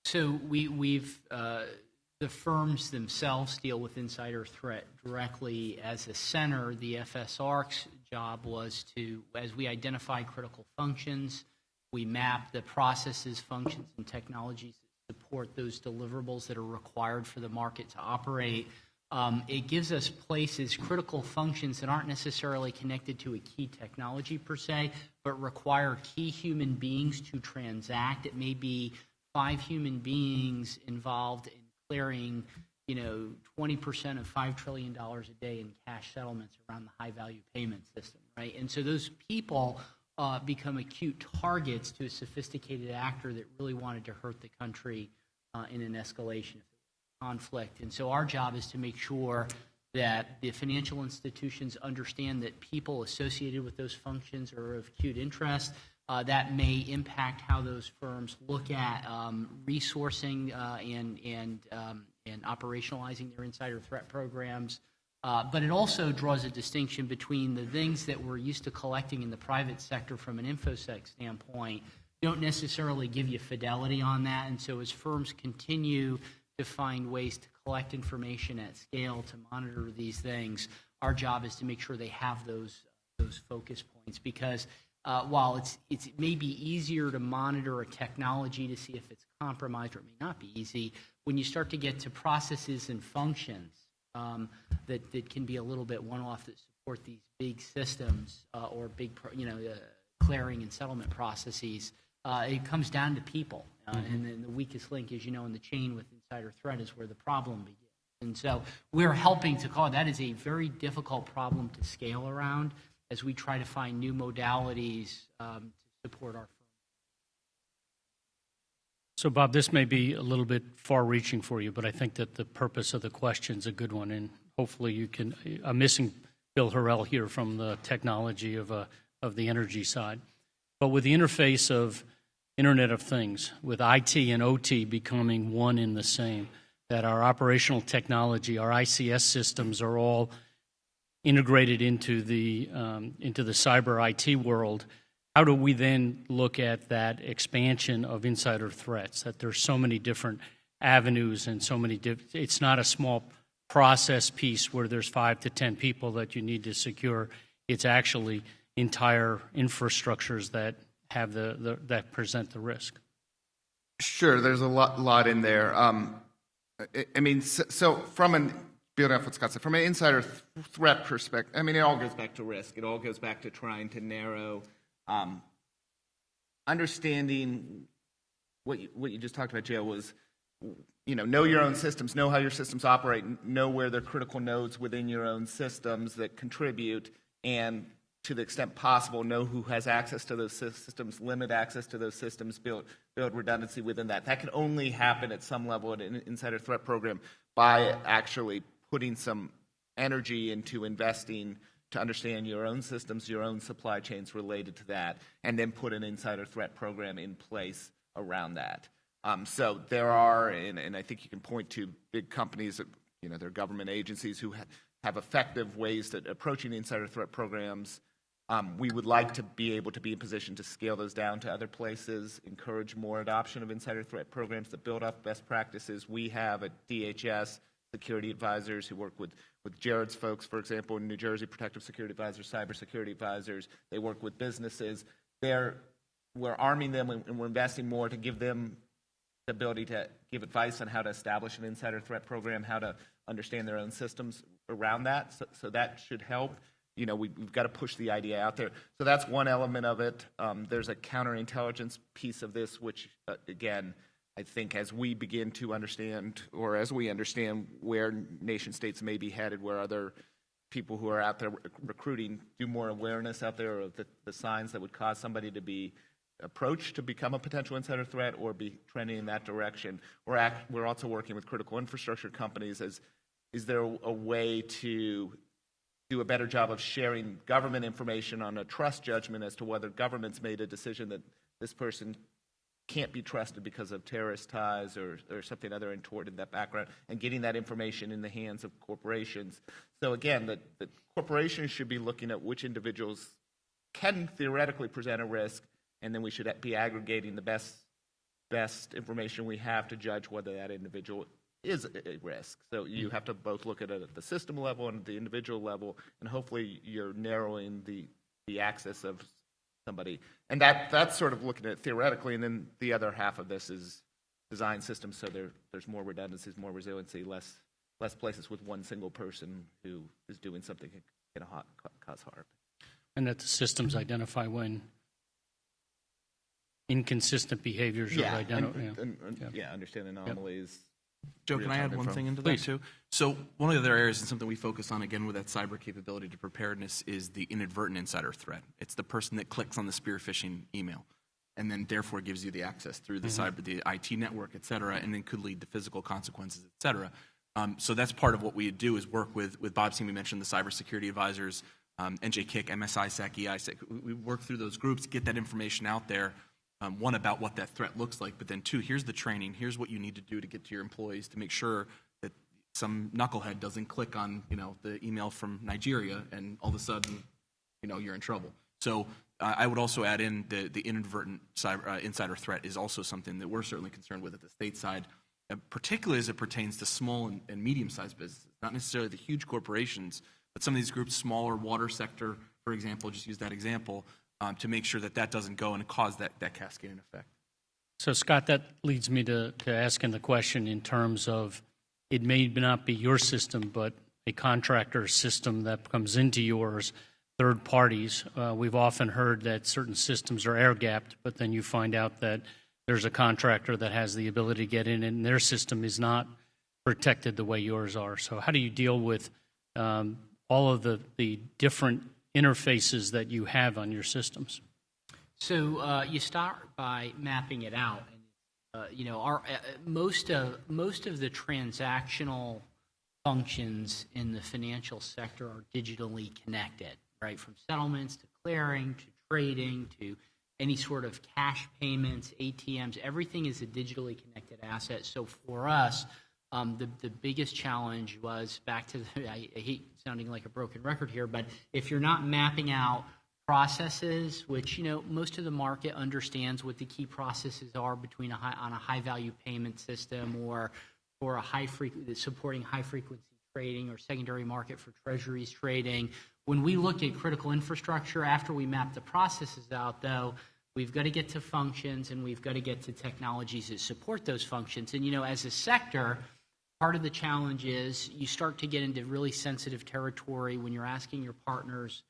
So we've the firms themselves deal with insider threat directly. As a center, the FSRC's job was to, as we identify critical functions, we map the processes, functions, and technologies that support those deliverables that are required for the market to operate. It gives us places, critical functions that aren't necessarily connected to a key technology per se, but require key human beings to transact. It may be 5 human beings involved in clearing, 20% of $5 trillion a day in cash settlements around the high-value payment system, right? And so those people become acute targets to a sophisticated actor that really wanted to hurt the country in an escalation of conflict. And so our job is to make sure that the financial institutions understand that people associated with those functions are of acute interest. That may impact how those firms look at resourcing and operationalizing their insider threat programs. But it also draws a distinction between the things that we're used to collecting in the private sector from an InfoSec standpoint don't necessarily give you fidelity on that. And so as firms continue to find ways to collect information at scale to monitor these things, our job is to make sure they have those focus points, because while it's maybe easier to monitor a technology to see if it's compromised, or it may not be easy, when you start to get to processes and functions that can be a little bit one-off that support these big systems or big clearing and settlement processes, it comes down to people. And then the weakest link, as you know, in the chain with insider threat is where the problem begins. And so we're helping to call it. That is a very difficult problem to scale around as we try to find new modalities to support our firm. So, Bob, this may be a little bit far-reaching for you, but I think that the purpose of the question is a good one, and hopefully you can. I'm missing Bill Harrell here from the technology of the energy side, but with the interface of Internet of Things, with IT and OT becoming one in the same, that our operational technology, our ICS systems are all integrated into the cyber IT world. How do we then look at that expansion of insider threats, that there's so many different avenues and so many it's not a small process piece where there's 5 to 10 people that you need to secure. It's actually entire infrastructures that have that present the risk. Sure, there's a lot in there. So from building off what Scott said, from an insider threat perspective, it all goes back to risk. It all goes back to trying to narrow, understanding what you just talked about, Joe, was, know your own systems, know how your systems operate, know where they're critical nodes within your own systems that contribute, and to the extent possible, know who has access to those systems, limit access to those systems, build redundancy within that. That can only happen at some level in an insider threat program by actually putting some energy into investing to understand your own systems, your own supply chains related to that, and then put an insider threat program in place around that. So there are, and I think you can point to big companies, they're government agencies who have effective ways that approaching insider threat programs. We would like to be able to be in position to scale those down to other places, encourage more adoption of insider threat programs that build up best practices. We have at DHS security advisors who work with Jared's folks, for example, in New Jersey, protective security advisors, cybersecurity advisors. They work with businesses. They're we're arming them and we're investing more to give them the ability to give advice on how to establish an insider threat program, how to understand their own systems around that. So that should help. We've got to push the idea out there. So that's one element of it. There's a counterintelligence piece of this, which, again, I think as we begin to understand, or as we understand where nation states may be headed, where other people who are out there recruiting do more awareness out there of the signs that would cause somebody to be approached to become a potential insider threat or be trending in that direction. We're also working with critical infrastructure companies is there a way to do a better job of sharing government information on a trust judgment as to whether government's made a decision that this person can't be trusted because of terrorist ties or something other untoward in that background, and getting that information in the hands of corporations. So again, the corporations should be looking at which individuals can theoretically present a risk, and then we should be aggregating the best information we have to judge whether that individual is a risk. So you have to both look at it at the system level and the individual level, and hopefully you're narrowing the access of somebody. And that's sort of looking at it theoretically, and then the other half of this is design systems so there's more redundancies, more resiliency, less places with one single person who is doing something that can cause harm. And that the systems identify when inconsistent behaviors are identified. Understand anomalies. Joe, can I add one thing into that too? So one of the other areas and something we focus on, again, with that cyber capability to preparedness is the inadvertent insider threat. It's the person that clicks on the spear phishing email and then therefore gives you the access through the cyber, the IT network, et cetera, and then could lead to physical consequences, et cetera. So that's part of what we do is work with Bob's team. We mentioned the cybersecurity advisors, NJKIC, MSISAC, EISAC. We work through those groups, get that information out there. One, about what that threat looks like, but then two, here's the training. Here's what you need to do to get to your employees to make sure that some knucklehead doesn't click on, the email from Nigeria and all of a sudden, you're in trouble. So I would also add in the inadvertent insider threat is also something that we're certainly concerned with at the state side, particularly as it pertains to small and medium-sized businesses, not necessarily the huge corporations, but some of these groups, smaller water sector, for example, just use that example, to make sure that doesn't go and cause that cascading effect. So, Scott, that leads me to asking the question in terms of it may not be your system, but a contractor system that comes into yours, third parties. We've often heard that certain systems are air-gapped, but then you find out that there's a contractor that has the ability to get in and their system is not protected the way yours are. So how do you deal with all of the different interfaces that you have on your systems? So you start by mapping it out. Most of the transactional functions in the financial sector are digitally connected, right? From settlements to clearing to trading to any sort of cash payments, ATMs, everything is a digitally connected asset. So for us, the biggest challenge was back to I hate sounding like a broken record here, but if you're not mapping out processes, which most of the market understands what the key processes are between on a high value payment system or a supporting high frequency trading or secondary market for treasuries trading. When we look at critical infrastructure, after we map the processes out, though, we've got to get to functions and we've got to get to technologies that support those functions. And as a sector, part of the challenge is you start to get into really sensitive territory when you're asking your partners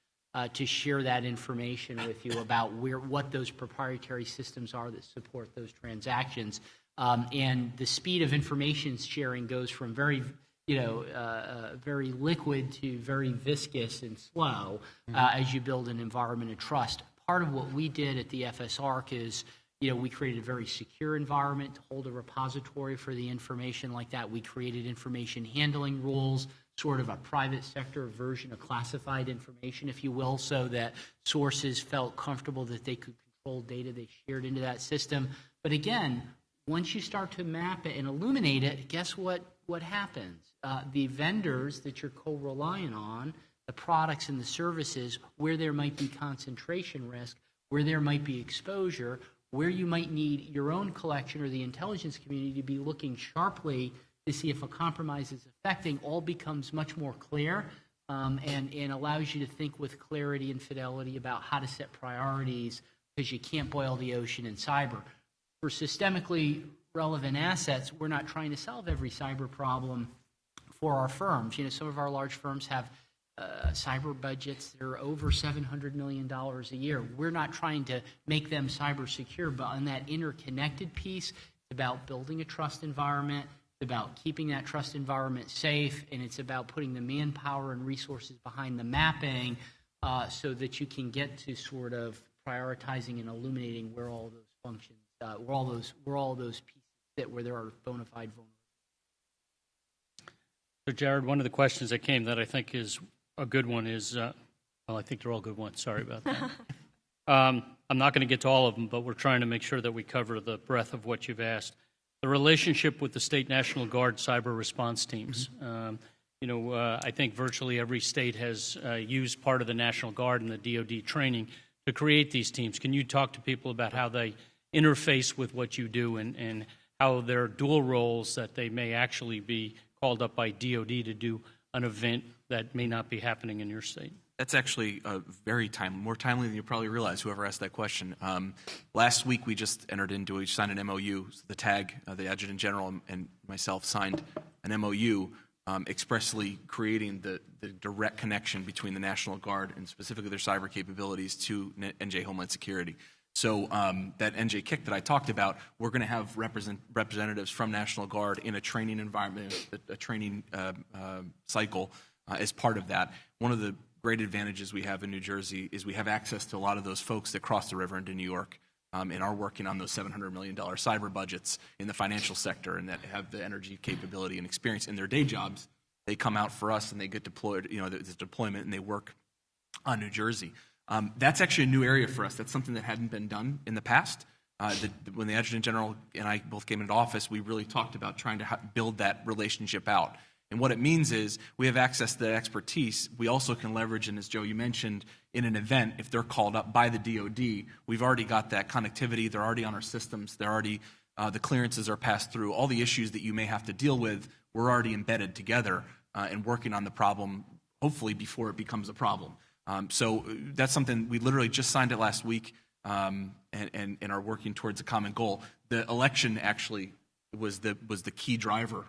to share that information with you about what those proprietary systems are that support those transactions. And the speed of information sharing goes from very liquid to very viscous and slow as you build an environment of trust. Part of what we did at the FSARC is we created a very secure environment to hold a repository for the information like that. We created information handling rules, sort of a private sector version of classified information, if you will, so that sources felt comfortable that they could control data they shared into that system. But again, once you start to map it and illuminate it, guess what happens? The vendors that you're co-relying on, the products and the services, where there might be concentration risk, where there might be exposure, where you might need your own collection or the intelligence community to be looking sharply to see if a compromise is affecting, all becomes much more clear and allows you to think with clarity and fidelity about how to set priorities because you can't boil the ocean in cyber. For systemically relevant assets, we're not trying to solve every cyber problem for our firms. Some of our large firms have cyber budgets that are over $700 million a year. We're not trying to make them cyber secure, but on that interconnected piece, it's about building a trust environment, it's about keeping that trust environment safe, and it's about putting the manpower and resources behind the mapping so that you can get to sort of prioritizing and illuminating where all those functions, where all those pieces fit, where there are bona fide vulnerabilities. So, Jared, one of the questions that came that I think is a good one is, well, I think they're all good ones. Sorry about that. I'm not going to get to all of them, but we're trying to make sure that we cover the breadth of what you've asked. The relationship with the State National Guard cyber response teams. I think virtually every state has used part of the National Guard and the DoD training to create these teams. Can you talk to people about how they interface with what you do and how their dual roles, that they may actually be called up by DoD to do an event that may not be happening in your state? That's actually very timely, more timely than you probably realize, whoever asked that question. Last week, we signed an MOU. The TAG, the Adjutant General, and myself signed an MOU expressly creating the direct connection between the National Guard and specifically their cyber capabilities to NJ Homeland Security. So that NJ kick that I talked about, we're going to have representatives from National Guard in a training environment, a training cycle as part of that. One of the great advantages we have in New Jersey is we have access to a lot of those folks that cross the river into New York and are working on those $700 million cyber budgets in the financial sector and that have the energy capability and experience in their day jobs. They come out for us and they get deployed, the deployment, and they work on New Jersey. That's actually a new area for us. That's something that hadn't been done in the past. When the Adjutant General and I both came into office, we really talked about trying to build that relationship out. And what it means is we have access to that expertise. We also can leverage, and as Joe, you mentioned, in an event, if they're called up by the DoD, we've already got that connectivity. They're already on our systems. They're already, the clearances are passed through. All the issues that you may have to deal with, we're already embedded together and working on the problem, hopefully before it becomes a problem. So that's something we literally just signed it last week and are working towards a common goal. The election actually was the key driver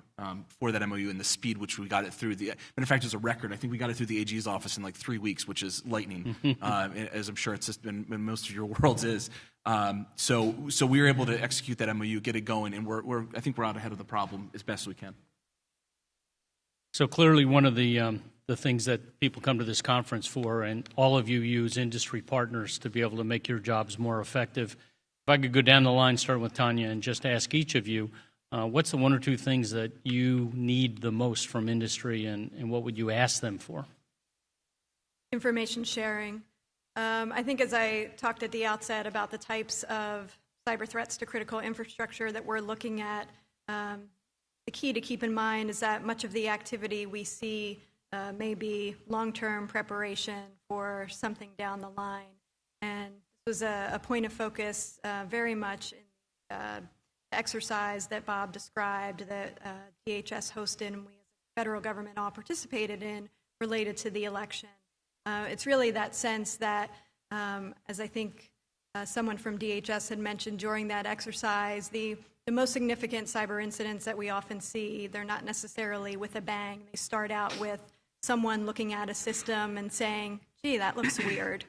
for that MOU and the speed which we got it through. Matter of fact, it was a record. I think we got it through the AG's office in like 3 weeks, which is lightning, as I'm sure it's just been in most of your worlds is. So we were able to execute that MOU, get it going, and I think we're out ahead of the problem as best we can. So clearly one of the things that people come to this conference for, and all of you use industry partners to be able to make your jobs more effective. If I could go down the line, starting with Tonya, and just ask each of you, what's the one or two things that you need the most from industry, and what would you ask them for? Information sharing. I think as I talked at the outset about the types of cyber threats to critical infrastructure that we're looking at, the key to keep in mind is that much of the activity we see may be long-term preparation for something down the line. And this was a point of focus very much in the exercise that Bob described that DHS hosted and we as a federal government all participated in related to the election. It's really that sense that, as I think someone from DHS had mentioned during that exercise, the most significant cyber incidents that we often see, they're not necessarily with a bang. They start out with someone looking at a system and saying, gee, that looks weird.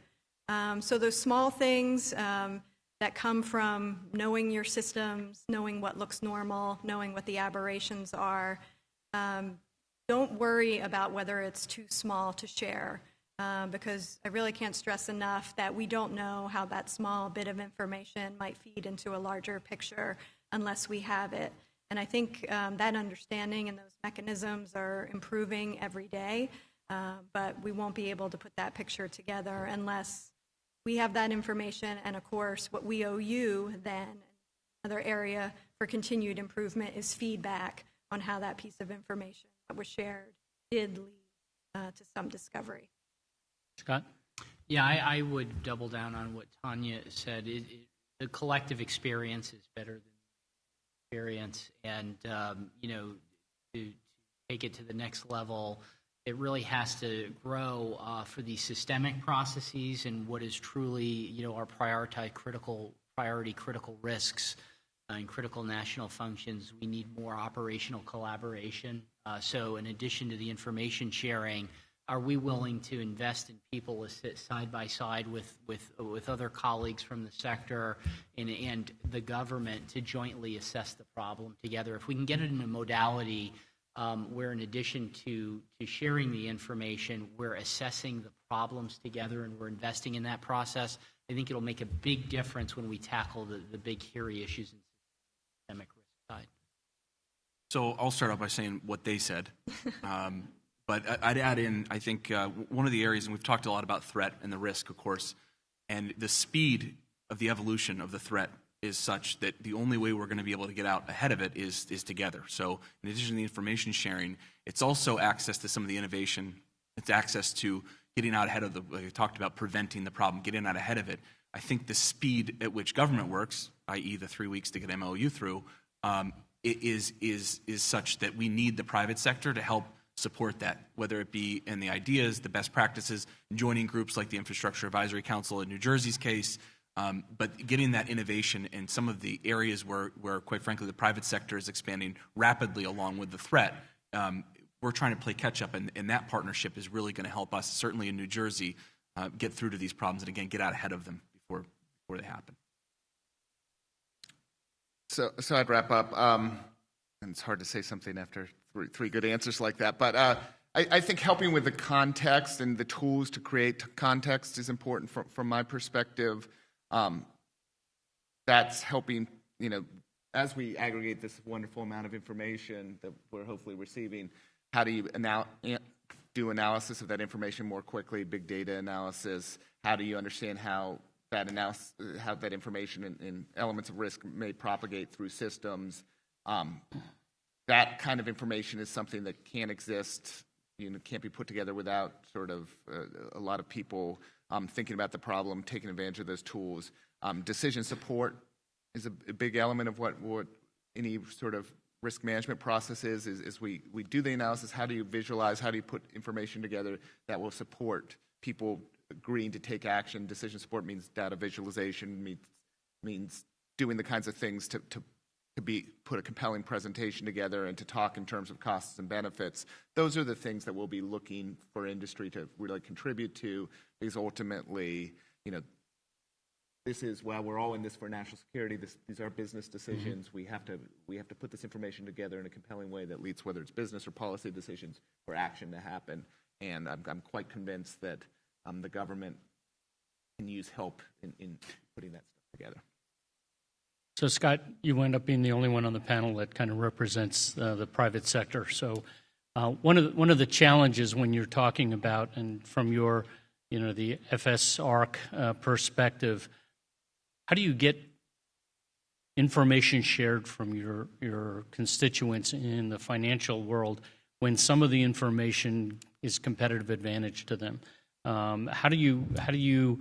So those small things that come from knowing your systems, knowing what looks normal, knowing what the aberrations are, don't worry about whether it's too small to share. Because I really can't stress enough that we don't know how that small bit of information might feed into a larger picture unless we have it. And I think that understanding and those mechanisms are improving every day, but we won't be able to put that picture together unless we have that information. And of course, what we owe you then, another area for continued improvement, is feedback on how that piece of information that was shared did lead to some discovery. Scott? Yeah, I would double down on what Tonya said. The collective experience is better than experience, and to take it to the next level, it really has to grow for these systemic processes and what is truly, our priority critical risks and critical national functions. We need more operational collaboration. So in addition to the information sharing, are we willing to invest in people to sit side by side with other colleagues from the sector and the government to jointly assess the problem together? If we can get it in a modality where in addition to sharing the information, we're assessing the problems together and we're investing in that process, I think it'll make a big difference when we tackle the big hairy issues in systemic risk side. So I'll start off by saying what they said. But I'd add in, I think, one of the areas, and we've talked a lot about threat and the risk, of course, and the speed of the evolution of the threat is such that the only way we're going to be able to get out ahead of it is together. So in addition to the information sharing, it's also access to some of the innovation. It's access to getting out ahead of like we talked about, preventing the problem, getting out ahead of it. I think the speed at which government works, i.e. the 3 weeks to get MOU through, is such that we need the private sector to help support that, whether it be in the ideas, the best practices, joining groups like the Infrastructure Advisory Council in New Jersey's case, but getting that innovation in some of the areas where, quite frankly, the private sector is expanding rapidly along with the threat. We're trying to play catch up, and that partnership is really going to help us, certainly in New Jersey, get through to these problems and, again, get out ahead of them before they happen. So I'd wrap up, and it's hard to say something after three good answers like that, but I think helping with the context and the tools to create context is important from my perspective. That's helping, as we aggregate this wonderful amount of information that we're hopefully receiving, how do you do analysis of that information more quickly, big data analysis? How do you understand how that information and elements of risk may propagate through systems? That kind of information is something that can't exist, can't be put together without sort of a lot of people thinking about the problem, taking advantage of those tools. Decision support is a big element of what any sort of risk management process is we do the analysis. How do you visualize? How do you put information together that will support people agreeing to take action? Decision support means data visualization, means doing the kinds of things to put a compelling presentation together and to talk in terms of costs and benefits. Those are the things that we'll be looking for industry to really contribute to, because ultimately, this is, while we're all in this for national security, these are business decisions. Mm-hmm. We have to put this information together in a compelling way that leads, whether it's business or policy decisions, for action to happen. And I'm quite convinced that the government can use help in putting that stuff together. So, Scott, you end up being the only one on the panel that kind of represents the private sector. So one of the challenges when you're talking about, and from your, the FSARC perspective, how do you get information shared from your constituents in the financial world when some of the information is competitive advantage to them? How do you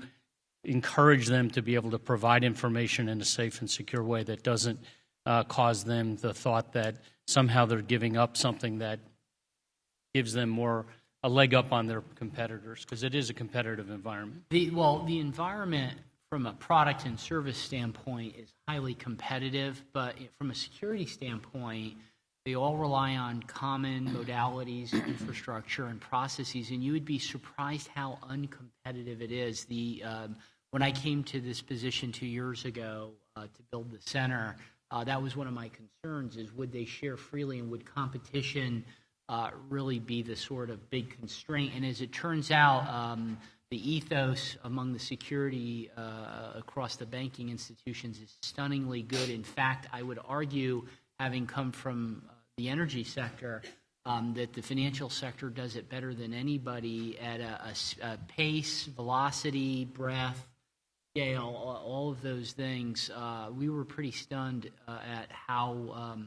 encourage them to be able to provide information in a safe and secure way that doesn't cause them the thought that somehow they're giving up something that gives them a leg up on their competitors, because it is a competitive environment? The environment from a product and service standpoint is highly competitive, but from a security standpoint, they all rely on common modalities, infrastructure, and processes, and you would be surprised how uncompetitive it is. When I came to this position 2 years ago to build the center, that was one of my concerns, is would they share freely and would competition really be the sort of big constraint? And as it turns out, the ethos among the security across the banking institutions is stunningly good. In fact, I would argue, having come from the energy sector, that the financial sector does it better than anybody at a pace, velocity, breadth, scale, all of those things. We were pretty stunned at how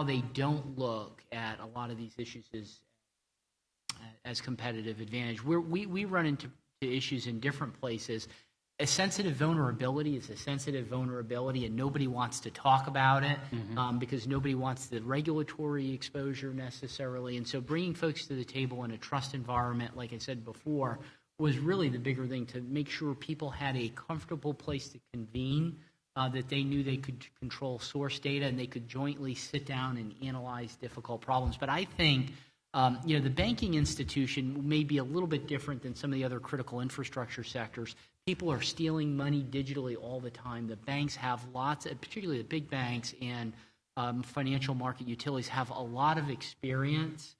they don't look at a lot of these issues as competitive advantage. We run into issues in different places. a sensitive vulnerability is a sensitive vulnerability, and nobody wants to talk about it because nobody wants the regulatory exposure necessarily. And so bringing folks to the table in a trust environment, like I said before, was really the bigger thing, to make sure people had a comfortable place to convene, that they knew they could control source data and they could jointly sit down and analyze difficult problems. But I think the banking institution may be a little bit different than some of the other critical infrastructure sectors. People are stealing money digitally all the time. The banks have lots, particularly the big banks and financial market utilities, have a lot of experience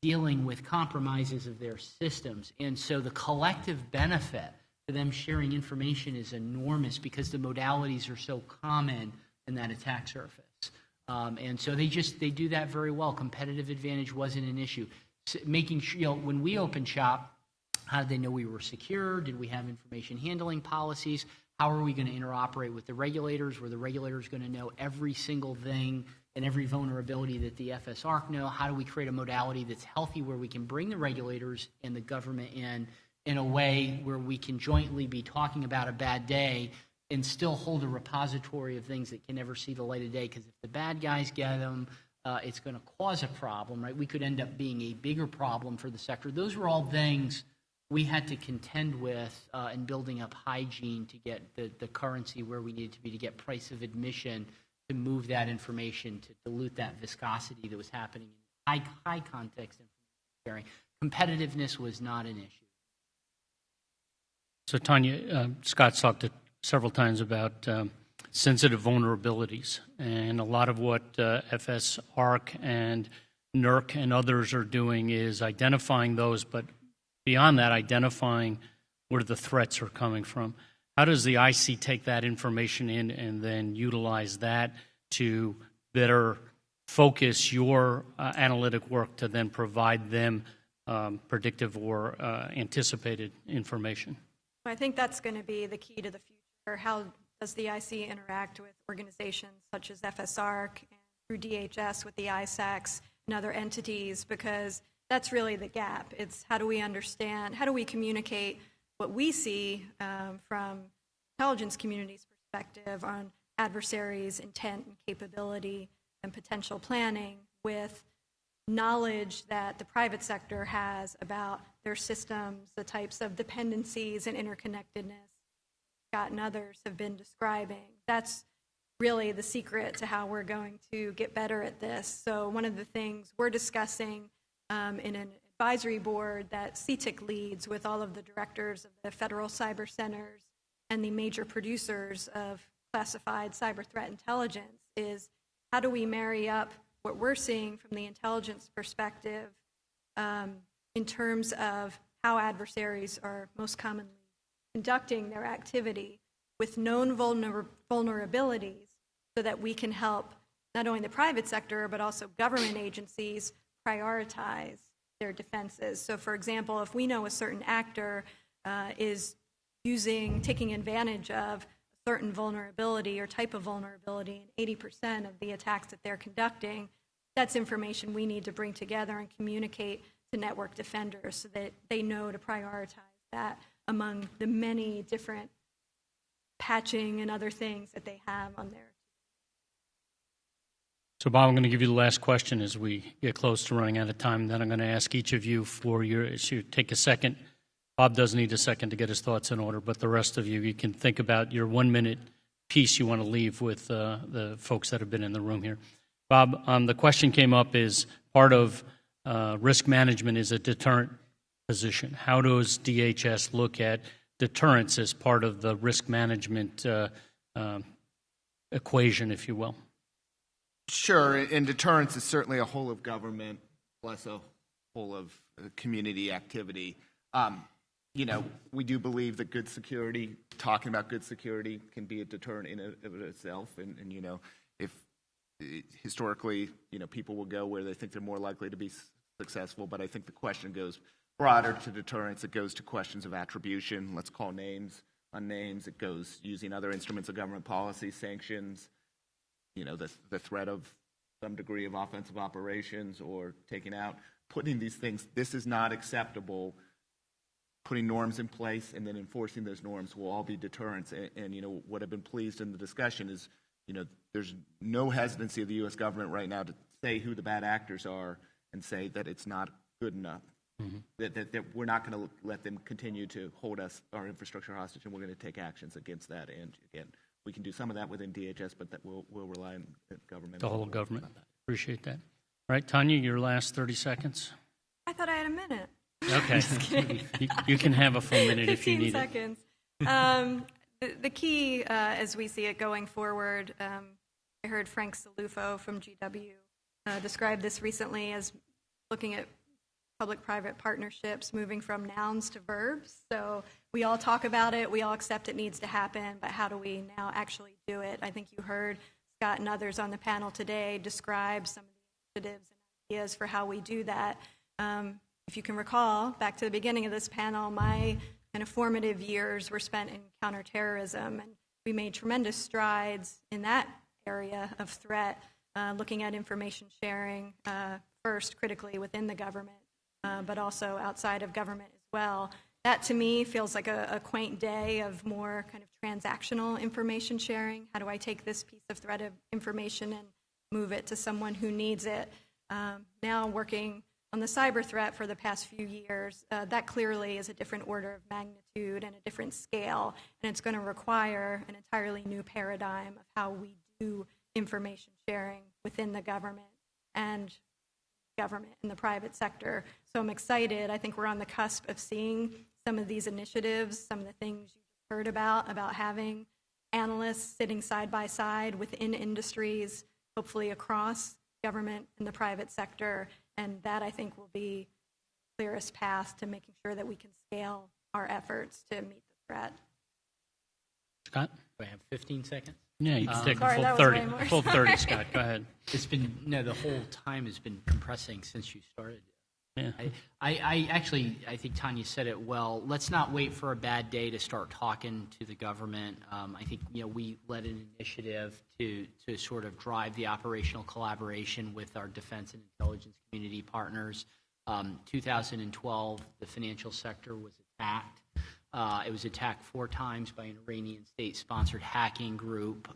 dealing with compromises of their systems. And so the collective benefit to them sharing information is enormous because the modalities are so common in that attack surface. And so they do that very well. Competitive advantage wasn't an issue. Making sure, when we opened shop, how did they know we were secure? Did we have information handling policies? How are we going to interoperate with the regulators? Were the regulators going to know every single thing and every vulnerability that the FSARC know? How do we create a modality that's healthy where we can bring the regulators and the government in a way where we can jointly be talking about a bad day and still hold a repository of things that can never see the light of day? Because if the bad guys get them, it's going to cause a problem, right? We could end up being a bigger problem for the sector. Those were all things we had to contend with in building up hygiene to get the currency where we needed to be, to get price of admission, to move that information, to dilute that viscosity that was happening in high context information sharing. Competitiveness was not an issue. So, Tonya, Scott's talked several times about sensitive vulnerabilities, and a lot of what FSARC and NERC and others are doing is identifying those, but beyond that, identifying where the threats are coming from. How does the IC take that information in and then utilize that to better focus your analytic work to then provide them predictive or anticipated information? I think that's going to be the key to the future. How does the IC interact with organizations such as FSARC and through DHS with the ISACs and other entities? Because that's really the gap. It's how do we understand, how do we communicate what we see from intelligence community's perspective on adversaries' intent and capability and potential planning with knowledge that the private sector has about their systems, the types of dependencies and interconnectedness Scott and others have been describing. That's really the secret to how we're going to get better at this. So one of the things we're discussing in an advisory board that CTIC leads with all of the directors of the federal cyber centers and the major producers of classified cyber threat intelligence is how do we marry up what we're seeing from the intelligence perspective in terms of how adversaries are most commonly conducting their activity with known vulnerabilities so that we can help not only the private sector but also government agencies prioritize their defenses. So for example, if we know a certain actor is taking advantage of a certain vulnerability or type of vulnerability in 80% of the attacks that they're conducting, that's information we need to bring together and communicate to network defenders so that they know to prioritize that among the many different patching and other things that they have on their. So, Bob, I'm going to give you the last question as we get close to running out of time. Then I'm going to ask each of you to take a second. Bob does need a second to get his thoughts in order, but the rest of you can think about your 1-minute piece you want to leave with the folks that have been in the room here. Bob, the question came up is part of risk management is a deterrent position. How does DHS look at deterrence as part of the risk management equation, if you will? Sure, and deterrence is certainly a whole of government plus a whole of community activity. We do believe that good security, talking about good security, can be a deterrent in of itself. And if historically, people will go where they think they're more likely to be successful. But I think the question goes broader to deterrence. It goes to questions of attribution. Let's call names on names. It goes using other instruments of government policy, sanctions. The threat of some degree of offensive operations or taking out, putting these things, this is not acceptable putting norms in place and then enforcing those norms will all be deterrents. And what I've been pleased in the discussion is, there's no hesitancy of the U.S. government right now to say who the bad actors are and say that it's not good enough. Mm-hmm. That we're not going to let them continue to hold our infrastructure hostage, and we're going to take actions against that. And again, we can do some of that within DHS, but that we'll rely on the government. The whole government. Appreciate that. All right, Tonya, your last 30 seconds. I thought I had a minute. Okay. You can have a full minute if you need 15 seconds. The key, as we see it going forward, I heard Frank Salufo from GW describe this recently as looking at public-private partnerships moving from nouns to verbs. So we all talk about it, we all accept it needs to happen, but how do we now actually do it? I think you heard Scott and others on the panel today describe some of the initiatives and ideas for how we do that. If you can recall, back to the beginning of this panel, my kind of formative years were spent in counterterrorism, and we made tremendous strides in that area of threat, looking at information sharing, first critically within the government, but also outside of government as well. That, to me, feels like a quaint day of more kind of transactional information sharing. How do I take this piece of threat of information and move it to someone who needs it? Now working on the cyber threat for the past few years, that clearly is a different order of magnitude and a different scale, and it's going to require an entirely new paradigm of how we do information sharing within the government and in the private sector. So I'm excited. I think we're on the cusp of seeing some of these initiatives, some of the things you heard about having analysts sitting side by side within industries, hopefully across government and the private sector, and that I think will be the clearest path to making sure that we can scale our efforts to meet the threat. Scott? Do I have 15 seconds? Yeah, you can take Sorry, a full 30, Scott. Go ahead. It's been, the whole time has been compressing since you started. Yeah. I think Tonya said it well. Let's not wait for a bad day to start talking to the government. I think, we led an initiative to sort of drive the operational collaboration with our defense and intelligence community partners. 2012, the financial sector was attacked. It was attacked 4 times by an Iranian state-sponsored hacking group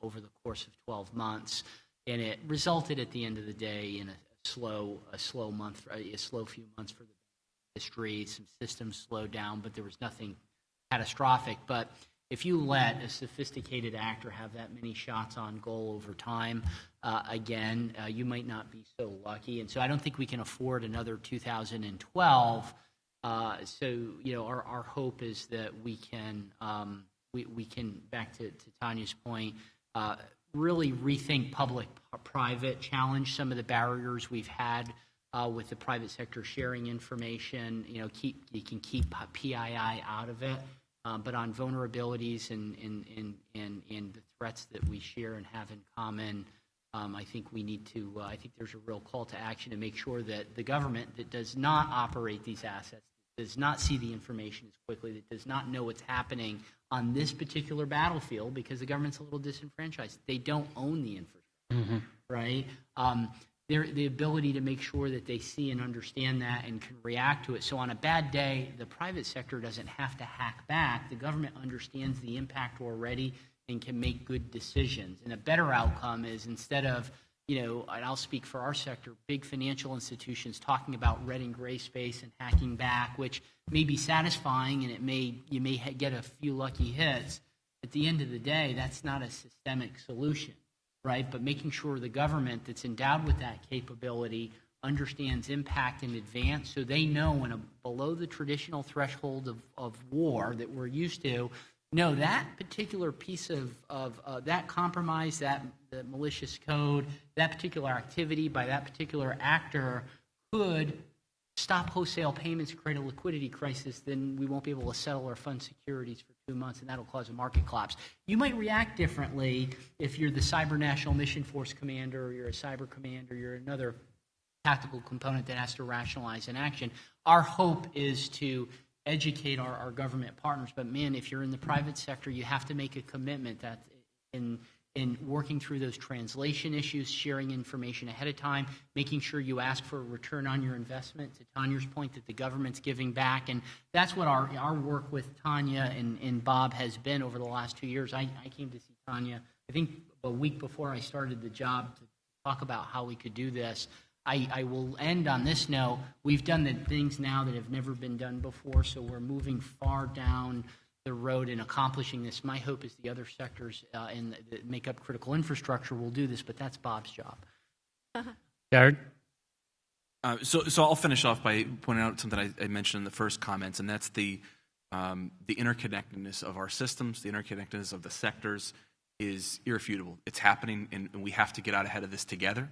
over the course of 12 months, and it resulted at the end of the day in a slow few months for the industry. Some systems slowed down, but there was nothing catastrophic. But if you let a sophisticated actor have that many shots on goal over time, you might not be so lucky. And so I don't think we can afford another 2012. Our hope is that we can, back to Tonya's point, really rethink public-private, challenge some of the barriers we've had with the private sector sharing information. You can keep PII out of it, but on vulnerabilities and the threats that we share and have in common, I think we need to. I think there's a real call to action to make sure that the government that does not operate these assets, does not see the information as quickly, that does not know what's happening on this particular battlefield, because the government's a little disenfranchised. They don't own the infrastructure, right? The ability to make sure that they see and understand that and can react to it. So on a bad day, the private sector doesn't have to hack back. The government understands the impact already and can make good decisions. And a better outcome is, instead of, and I'll speak for our sector, big financial institutions talking about red and gray space and hacking back, which may be satisfying and you may get a few lucky hits. At the end of the day, that's not a systemic solution, right? But making sure the government that's endowed with that capability understands impact in advance, so they know when below the traditional threshold of war that we're used to, no, that particular piece of that compromise, the malicious code, that particular activity by that particular actor could stop wholesale payments, create a liquidity crisis, then we won't be able to settle or fund securities for 2 months, and that'll cause a market collapse. You might react differently if you're the Cyber National Mission Force commander, or you're a cyber commander, you're another tactical component that has to rationalize an action. Our hope is to educate our government partners, but man, if you're in the private sector, you have to make a commitment that in in working through those translation issues, sharing information ahead of time, making sure you ask for a return on your investment, to Tanya's point, that the government's giving back. And that's what our work with Tonya and Bob has been over the last 2 years. I came to see Tonya, I think, a week before I started the job to talk about how we could do this. I will end on this note. We've done the things now that have never been done before, so we're moving far down the road in accomplishing this. My hope is the other sectors that make up critical infrastructure will do this, but that's Bob's job. Jared? So I'll finish off by pointing out something I mentioned in the first comments, and that's the interconnectedness of our systems, the interconnectedness of the sectors is irrefutable. It's happening, and we have to get out ahead of this together.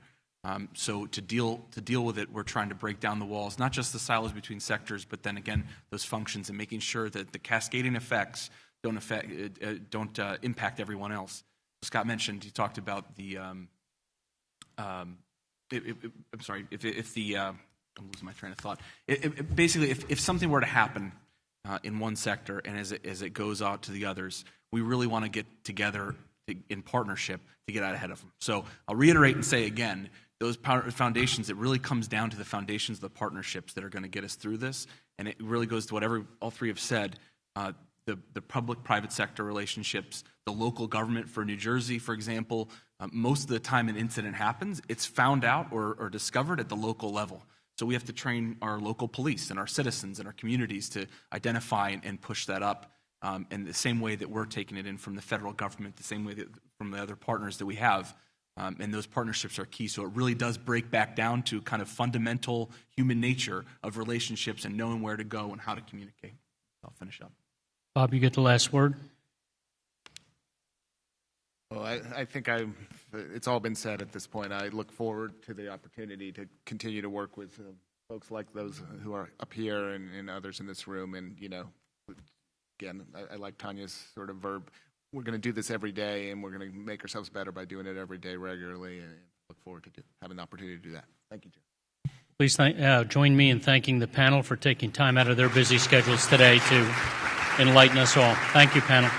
So to deal with it, we're trying to break down the walls, not just the silos between sectors, but then again those functions, and making sure that the cascading effects don't impact everyone else. Scott mentioned, he talked about the I'm losing my train of thought. Basically, if something were to happen in one sector, and as it goes out to the others, we really want to get together in partnership to get out ahead of them. So I'll reiterate and say again, those foundations, it really comes down to the foundations of the partnerships that are going to get us through this, and it really goes to whatever all three have said, the public-private sector relationships, the local government for New Jersey, for example. Most of the time an incident happens, it's found out or discovered at the local level. So we have to train our local police and our citizens and our communities to identify and push that up. And the same way that we're taking it in from the federal government, the same way that from the other partners that we have, and those partnerships are key. So it really does break back down to kind of fundamental human nature of relationships and knowing where to go and how to communicate. I'll finish up. Bob, you get the last word. Well, I think it's all been said at this point. I look forward to the opportunity to continue to work with folks like those who are up here and others in this room. And, again, I like Tanya's sort of verb. We're going to do this every day, and we're going to make ourselves better by doing it every day regularly, and look forward to having the opportunity to do that. Thank you, Jim. Please join me in thanking the panel for taking time out of their busy schedules today to enlighten us all. Thank you, panel.